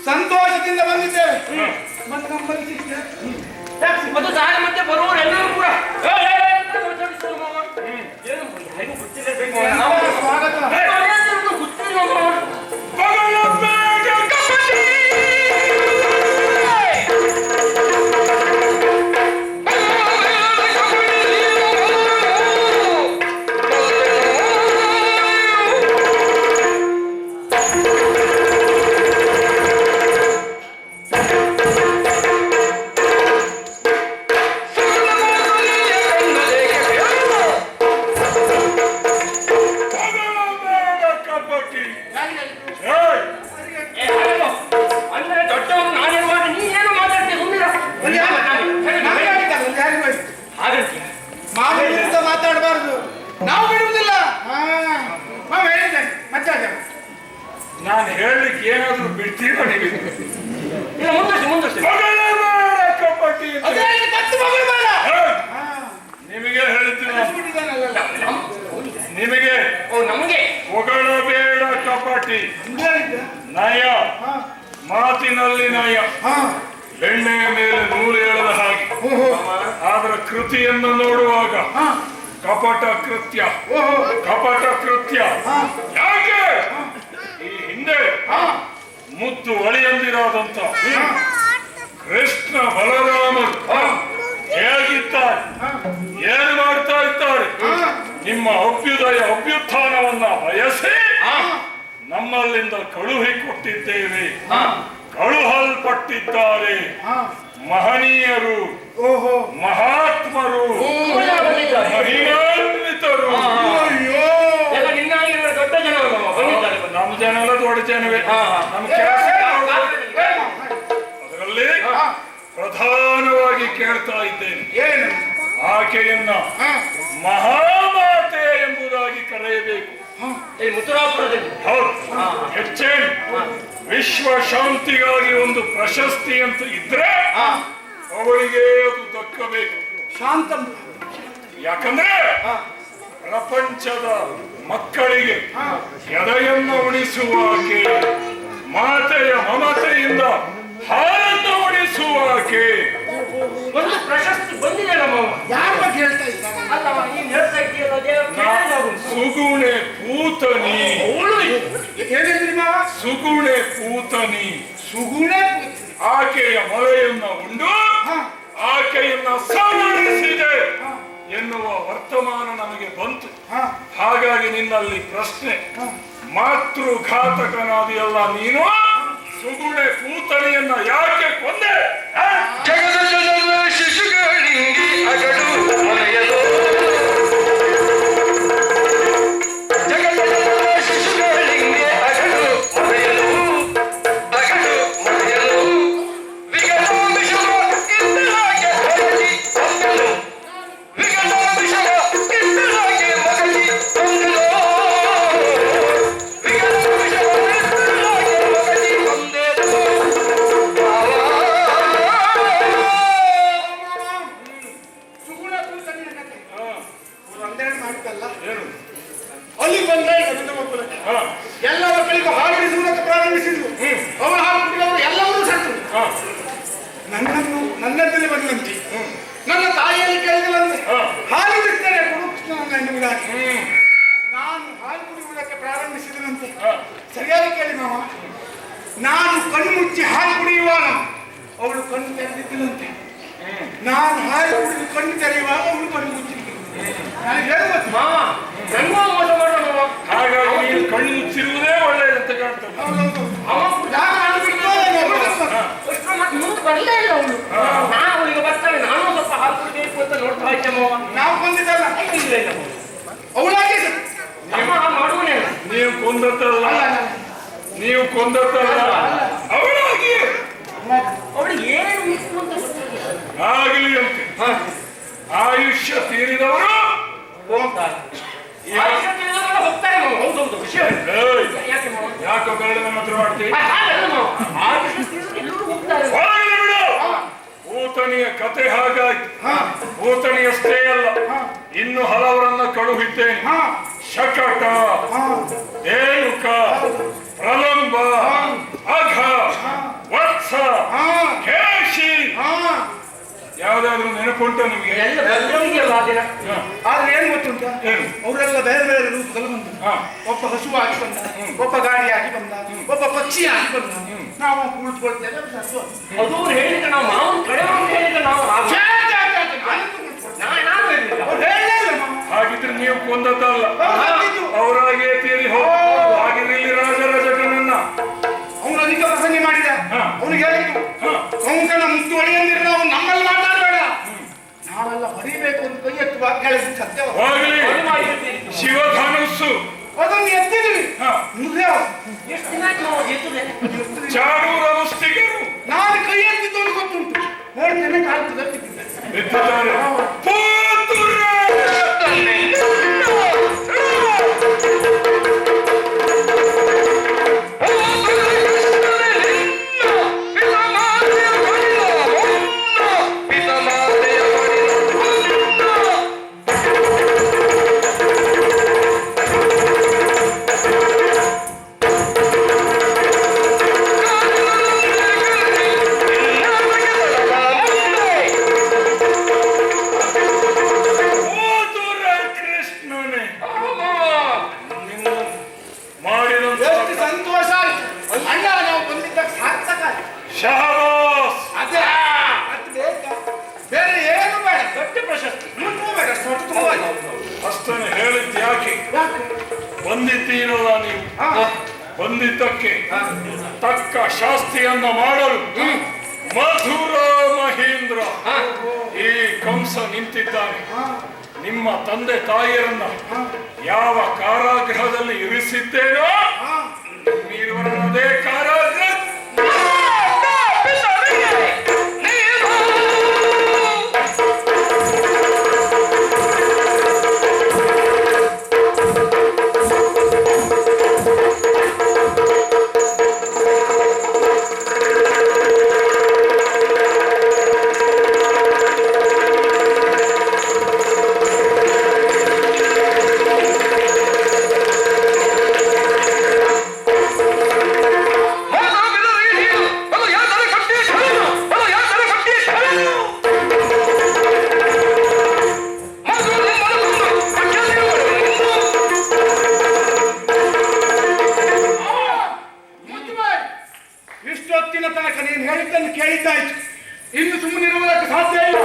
ಸಂತೋಷದಿಂದ ಬಂದಿದ್ದೇವೆ. ಮತ್ತೆ ನಮ್ಮಲ್ಲಿ ಸಿಕ್ಕಿದೆ. ಮತ್ತು ದಾರಿ ಮಧ್ಯೆ ಬರುವವರೆಲ್ಲರೂ ಕೂಡ ಅಂತ ಮಾತಾಡಿಸುವರು ಮಾವ. ಏನು ಯಾರಿಗೂ ಗೊತ್ತಿರಬೇಕು. ಅವರ ಸ್ವಾಗತ. ಗೊತ್ತಿಲ್ಲ ಮಾವ. ಅಂದ್ರೆ ದೊಡ್ಡವರು ನಾನಿರುವಾಗ ನೀ ಏನು ಮಾತಾಡ್ತೀಯ? ಸುಮ್ಮನೆ ಹಾಗಂತೀಯ? ಮಾವಿನಿಂದ ಮಾತಾಡಬಾರ್ದು, ನಾವು ಬಿಡುವುದಿಲ್ಲ. ನಾವು ಹೇಳಿದ್ದೇನೆ ಮತ್ತೆ ನಾನು ಹೇಳಲಿಕ್ಕೆ ಏನಾದ್ರೂ ಬಿಡ್ತೀರೋ ನೀವು? ಇಲ್ಲ, ಮುಂದಷ್ಟು ಕಪಟಿ ಅಂತ. ಅದೇ ಕತ್ತು ಮಗಳು ಬೇಡ. ನಿಮಗೆ ಹೇಳ್ತೀನಿ, ಬಿಟ್ಟಿದ್ದಾನಲ್ಲ. ನಿಮಗೆ ಓ ನಮಗೆ ಹೊಗಳಬೇಡ ಕಪಟಿ. ನಯ ಮಾತಿನಲ್ಲಿ ನಯ, ಬೆಣ್ಣೆಯ ಮೇಲೆ ನೂರು ಹೇಳದ ಹಾಗೆ. ಆದ್ರೆ ಕೃತಿಯನ್ನು ನೋಡುವಾಗ ಕಪಟ ಕೃತ್ಯ, ಕಪಟ ಕೃತ್ಯ. ಯಾಕೆ? ಈ ಹಿಂದೆ ಮುದ್ದು ಒಳಿಯಂದಿರಾದಂತ ಕೃಷ್ಣ ಬಲರಾಮರು ಹೇಗಿದ್ದಾರೆ, ಏನು ಮಾಡ್ತಾ ಇದ್ದಾರೆ? ನಿಮ್ಮ ಅಭ್ಯುದಯ ಅಭ್ಯುತ್ಥಾನವನ್ನ ಬಯಸಿ ನಮ್ಮಲ್ಲಿಂದ ಕಳುಹಿ ಕೊಟ್ಟಿದ್ದೇವೆ. ಕಳುಹಲ್ಪಟ್ಟಿದ್ದಾರೆ ಮಹನೀಯರು, ಮಹಾತ್ಮರು, ಮಹಿಮಾನ್ವಿತರು. ಎಲ್ಲ ನಿನ್ನಾಗಿರುವ ದೊಡ್ಡ ಜನ ಬಂದಿದ್ದಾರೆ. ನಮ್ಮ ಜನ ಎಲ್ಲ ದೊಡ್ಡ ಜನವೇ. ನಮ್ಮ ಕೆಲಸ ಅದರಲ್ಲಿ ಪ್ರಧಾನವಾಗಿ ಕೇಳ್ತಾ ಇದ್ದೇನೆ, ಆಕೆಯನ್ನ ಮಹಾಮಾತೆ ಎಂಬುದಾಗಿ ಕರೆಯಬೇಕು. ಈ ಮುತ್ತುರಾಪುರದಲ್ಲಿ ಹೌದು, ಹೆಚ್ಚೇನು ವಿಶ್ವ ಶಾಂತಿಗಾಗಿ ಒಂದು ಪ್ರಶಸ್ತಿ ಅಂತ ಇದ್ರೆ ಅವಳಿಗೆ ಅದು ದಕ್ಕಬೇಕು. ಶಾಂತ. ಯಾಕಂದ್ರೆ ಪ್ರಪಂಚದ ಮಕ್ಕಳಿಗೆ ಎದೆಯನ್ನು ಉಣಿಸುವಾಕೆ, ಮಾತೆಯ ಮಮತೆಯಿಂದ ಹಾಲನ್ನು ಉಣಿಸುವಾಕೆ. ಒಂದು ಪ್ರಶಸ್ತಿ ಬಂದಿದೆ ನಮ್ಮ ಯಾರ ಬಗ್ಗೆ ಹೇಳ್ತಾ ಇದ್ದಾರೆ? ಅಲ್ಲವ ನೀನ್ ಹೇಳ್ತಾ ಇದೆಯಲ್ಲ, ಸುಗುಣೆ ಪೂತನಿ. ಹೇಳಿದ್ರಿ ಮಾವ? ಸುಗುಣೆ ಪೂತನಿ. ಸುಗುಣ ಆಕೆಯ ಮೊಲೆಯನ್ನ ಉಂಡು ಆಕೆಯನ್ನ ಸಂಹರಿಸಿದೆ ಎನ್ನುವ ವರ್ತಮಾನ ನಮಗೆ ಬಂತು. ಹಾಗಾಗಿ ನಿನ್ನಲ್ಲಿ ಪ್ರಶ್ನೆ, ಮಾತೃಘಾತಕನಾದಿಯಲ್ಲ ನೀನು, ಸುಗುಣೆ ಪೂತನಿಯನ್ನ ಯಾಕೆ ಕೊಂದೆ? ಜಗದಲ್ಲ ಶಿಶುಗಳಿಗೆ ಅಗಡು ಮನೆಯಲು, ಜಗದಲ್ಲ ಶಿಶುಗಳಿಗೆ ಅಗಡು ಮನೆಯಲು, ಅಗಡು ಮನೆಯಲು ವಿಗಲಾಂಬಿಸುವ ಇಂದಲಾಗೆ ಮಗಲಿ ಕೊಂದಲು, ವಿಗಲಾಂಬಿಸುವ ಇಂದಲಾಗೆ ಮಗಲಿ ಕೊಂದಲು, ವಿಗಲಾಂಬಿಸುವ ಇಂದಲಾಗೆ ಮಗಲಿ ಕೊಂದಲು. ಸುಗುಣ ಕೂತನಿಯ ಕಥೆ ಒಂದೆರಡು ಮಾಡಿದ್ದಲ್ಲ. ಅಲ್ಲಿ ಬಂದ ಗಂಡ ಮಕ್ಕಳು ಎಲ್ಲ ಮಕ್ಕಳಿಗೂ ಹಾಲು ಹಿಡಿಸುವುದಕ್ಕೆ ಪ್ರಾರಂಭಿಸಿದ್ರು. ಅವರ ಹಾಲು ಕುಡಿದವರು ಎಲ್ಲವರೂ ಸತ್ತರು. ನನ್ನದಲ್ಲಿ ಬಂದಂತೆ ನನ್ನ ತಾಯಿಯಲ್ಲಿ ಕೇಳಿದವಂತೆ ಹಾಲು ಬಿಡ್ತಾರೆ ಕೊಡುತ್ತೇನೆ ಎನ್ನುವುದಾಗಿ. ನಾನು ಹಾಲು ಕುಡಿಯುವುದಕ್ಕೆ ಪ್ರಾರಂಭಿಸಿದನಂತೆ. ಸರಿಯಾಗಿ ಕೇಳಿ ಮಾವ, ನಾನು ಕಣ್ಣು ಮುಚ್ಚಿ ಹಾಲು ಕುಡಿಯುವಾಗ ಅವಳು ಕಣ್ಣು ತೆರೆದಿದ್ದನಂತೆ. ನಾನು ಹಾಲು ಕುಡಿದು ಕಣ್ಣು ತೆರೆಯುವಾಗ ಅವಳು ಕಣ್ಣು ಮುಚ್ಚಿದ್ದಳು. ನನಗೆ ಹೇಳುವುದು ಮಾವ ನನಗೂ ಮೋಸ ಮಾಡೋ ಮಾವ. ಹಾಗಾಗಿ ನೀನು ಕಣ್ಣು ಮುಚ್ಚಿರುವುದೇ ಒಳ್ಳೆಯದಂತ ಕಾಣ್ತದೆ. ಅಷ್ಟರ ಮತ್ತೆ ಮುಂದೆ ಬರಲೇ ಇಲ್ಲ ಅವಳು. ನಾನು ಅವಳಿಗೆ ಬರ್ತಾನೆ, ನಾನು ಸ್ವಲ್ಪ ಹಾಲು ಕುಡಿಬೇಕು ಅಂತ ನೋಡ್ತಾ ಇದ್ದೆ ಮಾವ. ನಾವು ಬಂದಿದ್ದಲ್ಲ. ಇಲ್ಲ ಇಲ್ಲ ಮಾವ. ಕೊಂದದ್ದಲ್ಲ, ನೀವು ಕೊಂದದ್ದಲ್ಲ, ಅವಳಾಗಿ ಅವಳಿಗೆ ಏನು ಇತ್ತು ಅಂತ ಗೊತ್ತಿಲ್ಲ. ಆಗಲಿ ಅಂತೆ. ಆಯುಷ್ಯ ತೀರಿದವರು ಹೋಗ್ತಾರೆ ಹೌದೌದು ವಿಷಯ ಏಯ್, ಯಾಕೆ ಮಾವ? ಯಾಕೋ ಬೇಡ ನಮ್ಮ ಹತ್ರ ಮಾಡ್ತೀವಿ? ಹಾಗಲ್ಲ ಮಾವ. ಆಯುಷ್ಯ ತೀರಿದ್ರೆ ಎಲ್ಲರೂ ಹೋಗ್ತಾರೆ. ಹೊರಗಡೆ ಬಿಡು. ಭೂತಣಿಯ ಕತೆ ಹಾಗಾಯ್ತು. ಭೂತಣಿಯಷ್ಟೇ ಅಲ್ಲ, ಇನ್ನು ಹಲವರನ್ನ ಕಳುಹಿದ್ದೇನೆ. ಶಕಟ, ರೇಣುಕ, ಪ್ರಲಂಬ, ಅಘ, ವತ್ಸ, ಕೇಶಿ. ಯಾವ್ದಾದ್ರು ನೆನಪುಂಟ ನಿಮಗೆ? ಎಲ್ಲ ಬಂದಿದೆಯಲ್ಲ ಆ ದಿನ. ಆದ್ರೆ ಏನ್ ಗೊತ್ತುಂಟ, ಏನು? ಅವರೆಲ್ಲ ಬೇರೆ ಬೇರೆ ರೂಪದಲ್ಲಿ ಬಂದರು. ಹಾ. ಒಬ್ಬ ಹಸುವಾಗಿ ಬಂದ, ಒಬ್ಬ ಗಾಡಿಯಾಗಿ ಬಂದ, ಒಬ್ಬ ಪಕ್ಷಿಯಾಗಿ ಬಂದ. ನಾವು ಕುಳಿತುಕೊಳ್ತೇವೆ. ಅದು ಹೇಳಿದ್ರೆ ನಾವು ಮಾವನ ಕಡೆ ಹೇಳಿದ್ರೆ ನಾವು ನಾನು ಹೇಳಿಲ್ಲ. ಹಾಗಿದ್ರೆ ನೀವು ಕೊಂದದ್ದಲ್ಲ, ಅವರಾಗೆ ತೀರಿ ಹೋಗ್ಬೋದು. ಹಾಗಿದ್ರೆ ಇಲ್ಲಿ ರಾಜರಾಜನನ್ನ ಅವನು ಅಧಿಕ ಪ್ರಸಂಗ ಮಾಡಿದ. ಅವನಿಗೆ ಹೇಳಿದ್ದು ಕಂಕಣ ಮುತ್ತು ಹೊಡೆಯಂದಿರ ನಾವು ನಮ್ಮಲ್ಲಿ ಮಾತಾಡಬೇಡ, ನಾವೆಲ್ಲ ಹೊಡಿಬೇಕು ಅಂತ ಕೈ ಎತ್ತುವಾಗ ಹೇಳಿದ ಸತ್ಯ. ಹೋಗಲಿ. ಶಿವಧನುಸ್ಸು ಅದನ್ನು ಎತ್ತಿದ್ವಿ. ಎಷ್ಟು ದಿನ ಆಯ್ತು ನಾವು ಎತ್ತದೆ? ಚಾಡೂರ ಮುಷ್ಟಿಗರು ನಾನು ಕೈ ಎತ್ತಿದ್ದು ಗೊತ್ತುಂಟು. ನೋಡ್ತೇನೆ ಕಾಲ್ಪುರದಲ್ಲಿ ಎತ್ತಿದ್ದಾರೆ. ಪೂತುರ ಎಷ್ಟು ಸಂತೋಷ ಆಯ್ತು. ಅಣ್ಣ ನಾವು ಬಂದಿದ್ದ ಸಾರ್ಥಕ ಆಯ್ತು. ಶಹಬಾಸ್. ಅದೇ ಅದು ಬೇಕಾ? ಬೇರೆ ಏನು ಬೇಡ. ದೊಡ್ಡ ಪ್ರಶಸ್ತಿ ಇನ್ನೂ ಬೇಡ. ಸ್ವಲ್ಪ ತುಂಬ ಆಯ್ತು. ಅಷ್ಟನ್ನು ಹೇಳಿದ್ದು ಯಾಕೆ? ಬಂದಿದ್ದೀರಲ್ಲ ನೀವು, ಬಂದಿದ್ದಕ್ಕೆ ತಕ್ಕ ಶಾಸ್ತಿಯನ್ನ ಮಾಡಲು ಮಧುರ ಮಹೇಂದ್ರ ಈ ಕಂಸ ನಿಂತಿದ್ದಾನೆ. ನಿಮ್ಮ ತಂದೆ ತಾಯಿಯರನ್ನ ಯಾವ ಕಾರಾಗೃಹದಲ್ಲಿ ಇರಿಸಿದ್ದೇನೋ ನೀವಿರುವರದೇ ಕಾರಾಗೃಹ. ಇಷ್ಟೊತ್ತಿನ ತನಕ ನೀನು ಹೇಳಿದ್ದನ್ನು ಕೇಳಿದ್ದಾಯ್ತು. ಇನ್ನು ಸುಮ್ಮನಿರುವುದಕ್ಕೆ ಸಾಧ್ಯ ಇಲ್ಲ.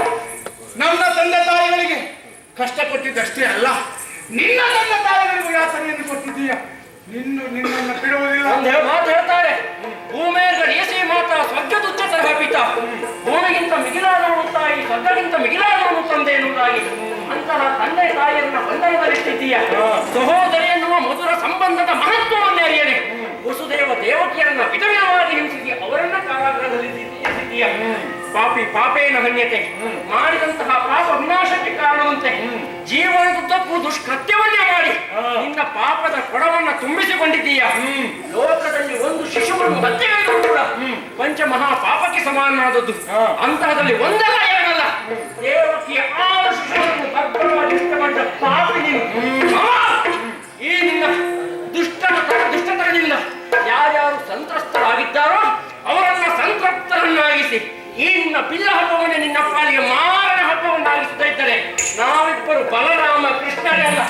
ನನ್ನ ತಂದೆ ತಾಯಿಗಳಿಗೆ ಕಷ್ಟ ಕೊಟ್ಟಿದ್ದಷ್ಟೇ ಅಲ್ಲ, ನಿನ್ನ ತಂದೆ ತಾಯಿಗಳಿಗೂ ಯಾತನೆಯನ್ನು ಕೊಟ್ಟಿದ್ದೀಯ. ನಿನ್ನನ್ನು ಬಿಡುವುದಿಲ್ಲ. ಒಂದು ಮಾತು ಹೇಳ್ತಾರೆ, ಭೂಮಿಯ ರೇಸಿ ಮಾತ ಸ್ವರ್ಗದುಚ್ಚತರ ಪಿತ. ಭೂಮಿಗಿಂತ ಮಿಗಿಲಾದವನು ತಾಯಿ, ಸ್ವರ್ಗಗಿಂತ ಮಿಗಿಲಾದವನು ತಂದೆ ಎನ್ನುವುದಾಗಿ ಅಂತಹ ತಂದೆ ತಾಯಿಯನ್ನ ಬಂಧನದಲ್ಲಿಟ್ಟಿದ್ದೀಯ. ಸಹೋದರಿ ಎನ್ನುವ ಮಧುರ ಸಂಬಂಧದ ಮಹತ್ವವನ್ನು ಅರಿಯದೆ ವಸುದೇವ ದೇವಕಿಯರನ್ನ ವಿಧವಿಧವಾಗಿ ಹಿಂಸಿಸಿ ಅವರನ್ನ ಕಾರಾಗೃಹದಲ್ಲಿ ಇರಿಸಿದ್ದೀಯ. ಪಾಪಿ ಪಾಪೇನ ಹನ್ಯತೆ, ಮಾಡಿದಂತಹ ಪಾಪ ವಿನಾಶಕ್ಕೆ ಕಾರಣವಂತೆ ಜೀವನದುದ್ದಕ್ಕೂ ದುಷ್ಕೃತ್ಯವನ್ನೇ ಮಾಡಿ ನಿನ್ನ ಪಾಪದ ಕೊಡವನ್ನ ತುಂಬಿಸಿಕೊಂಡಿದ್ದೀಯ. ಲೋಕದಲ್ಲಿ ಒಂದು ಶಿಶುವನ್ನು ಹತ್ಯೆಯಾದರೂ ಕೂಡ ಪಂಚಮಹಾ ಪಾಪಕ್ಕೆ ಸಮಾನವಾದದ್ದು. ಅಂತಹದಲ್ಲಿ ಒಂದಲ್ಲ ಎರಡಲ್ಲ, ದೇವಕಿಯ 6 ಶಿಶುಗಳನ್ನು ಗರ್ಭವಾಗಿ ಇಷ್ಟಪಟ್ಟ ಪಾಪಿ ನೀನು. ಈ ನಿನ್ನ ದುಷ್ಟತನದಿಂದ ಯಾರ್ಯಾರು ಸಂತ್ರಸ್ತರಾಗಿದ್ದಾರೋ ಅವರನ್ನ ಸಂತೃಪ್ತರನ್ನಾಗಿಸಿ ಈ ನಿನ್ನ ಬಿಲ್ಲ ಹಬ್ಬವನ್ನೇ ನಿನ್ನ ಪಾಲಿಗೆ ಮಾರಣ ಹಬ್ಬವನ್ನಾಗಿಸ್ತಾ ಇದ್ದರೆ ನಾವಿಬ್ಬರು ಬಲರಾಮ ಕೃಷ್ಣರೇ ಅಲ್ಲ.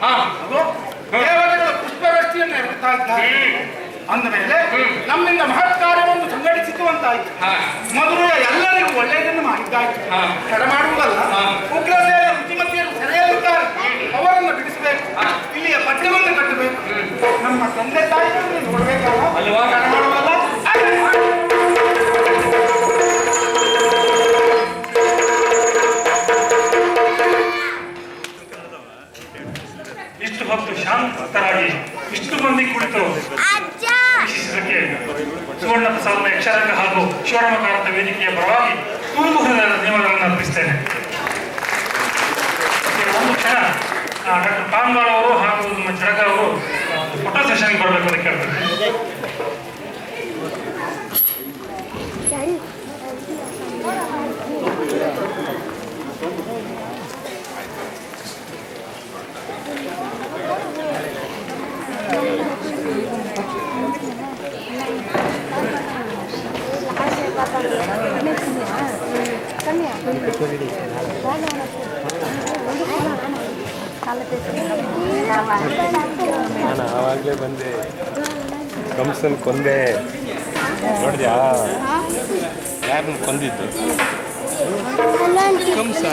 ಹಾ. ಅದು ದೇವತೆಗಳ ಪುಷ್ಪವೃಷ್ಟಿಯನ್ನು ಎದುರುತ್ತಾ ಇದ್ದಾರೆ. ಅಂದ ಮೇಲೆ ನಮ್ಮಿಂದ ಮಹತ್ ಕಾರ್ಯವನ್ನು ಸಂಘಟಿಸಿತು ಅಂತಾಯ್ತು. ಹಾ. ಮಧುರೆಯ ಎಲ್ಲರಿಗೂ ಒಳ್ಳೆಯದನ್ನು ಮಾಡಿದ್ದಾಯ್ತು. ಹಾ. ತಡ ಮಾಡುವುದಲ್ಲ. ಉಗ್ರಸೇನ ರುಚಿಮತಿಯರು ಸೆರೆಯಲ್ಲಿದ್ದಾರೆ, ಅವರನ್ನು ಬಿಡಿಸಬೇಕು. ಇಲ್ಲಿಯ ಪಠ್ಯವನ್ನು ಕಟ್ಟಬೇಕು. ನಮ್ಮ ತಂದೆ ತಾಯಿಗಳನ್ನು ನೋಡಬೇಕಲ್ಲ, ಅಲ್ವಾ? ತಡ ಮಾಡುವಲ್ಲ. ಇಷ್ಟು ಹೊತ್ತು ಶಾಂತರಾಗಿ ಇಷ್ಟು ಮಂದಿ ಕುಳಿತು ವೀಕ್ಷಿಸಿದ್ದಕ್ಕೆ ಸುವರ್ಣ ಪ್ರಸಾದ ಯಕ್ಷರಂಗ ಹಾಗೂ ಶಿವರಾಮ ಕಾರಂತ ವೇದಿಕೆಯ ಪರವಾಗಿ ತುಂಬು ಹೃದಯದ ಧನ್ಯವಾದಗಳನ್ನು ಅರ್ಪಿಸ್ತೇನೆ. ಒಂದು ಕ್ಷಣ ಡಾಕ್ಟರ್ ಪಾನ್ವಾಲ್ ಅವರು ಹಾಗೂ ನಮ್ಮ ಜಡಗ ಅವರು ಫೋಟೋ ಸೆಷನ್ಗೆ ಬರಬೇಕು ಅಂತ ಕೇಳ್ತಾರೆ. ನಾನು ಆವಾಗಲೇ ಬಂದೆ, ಕಂಸನ್ ಕೊಂದೆ. ನೋಡಿದ್ಯಾ ಯಾರನ್ನ ಕೊಂದಿದ್ದು? ಕಂಸ.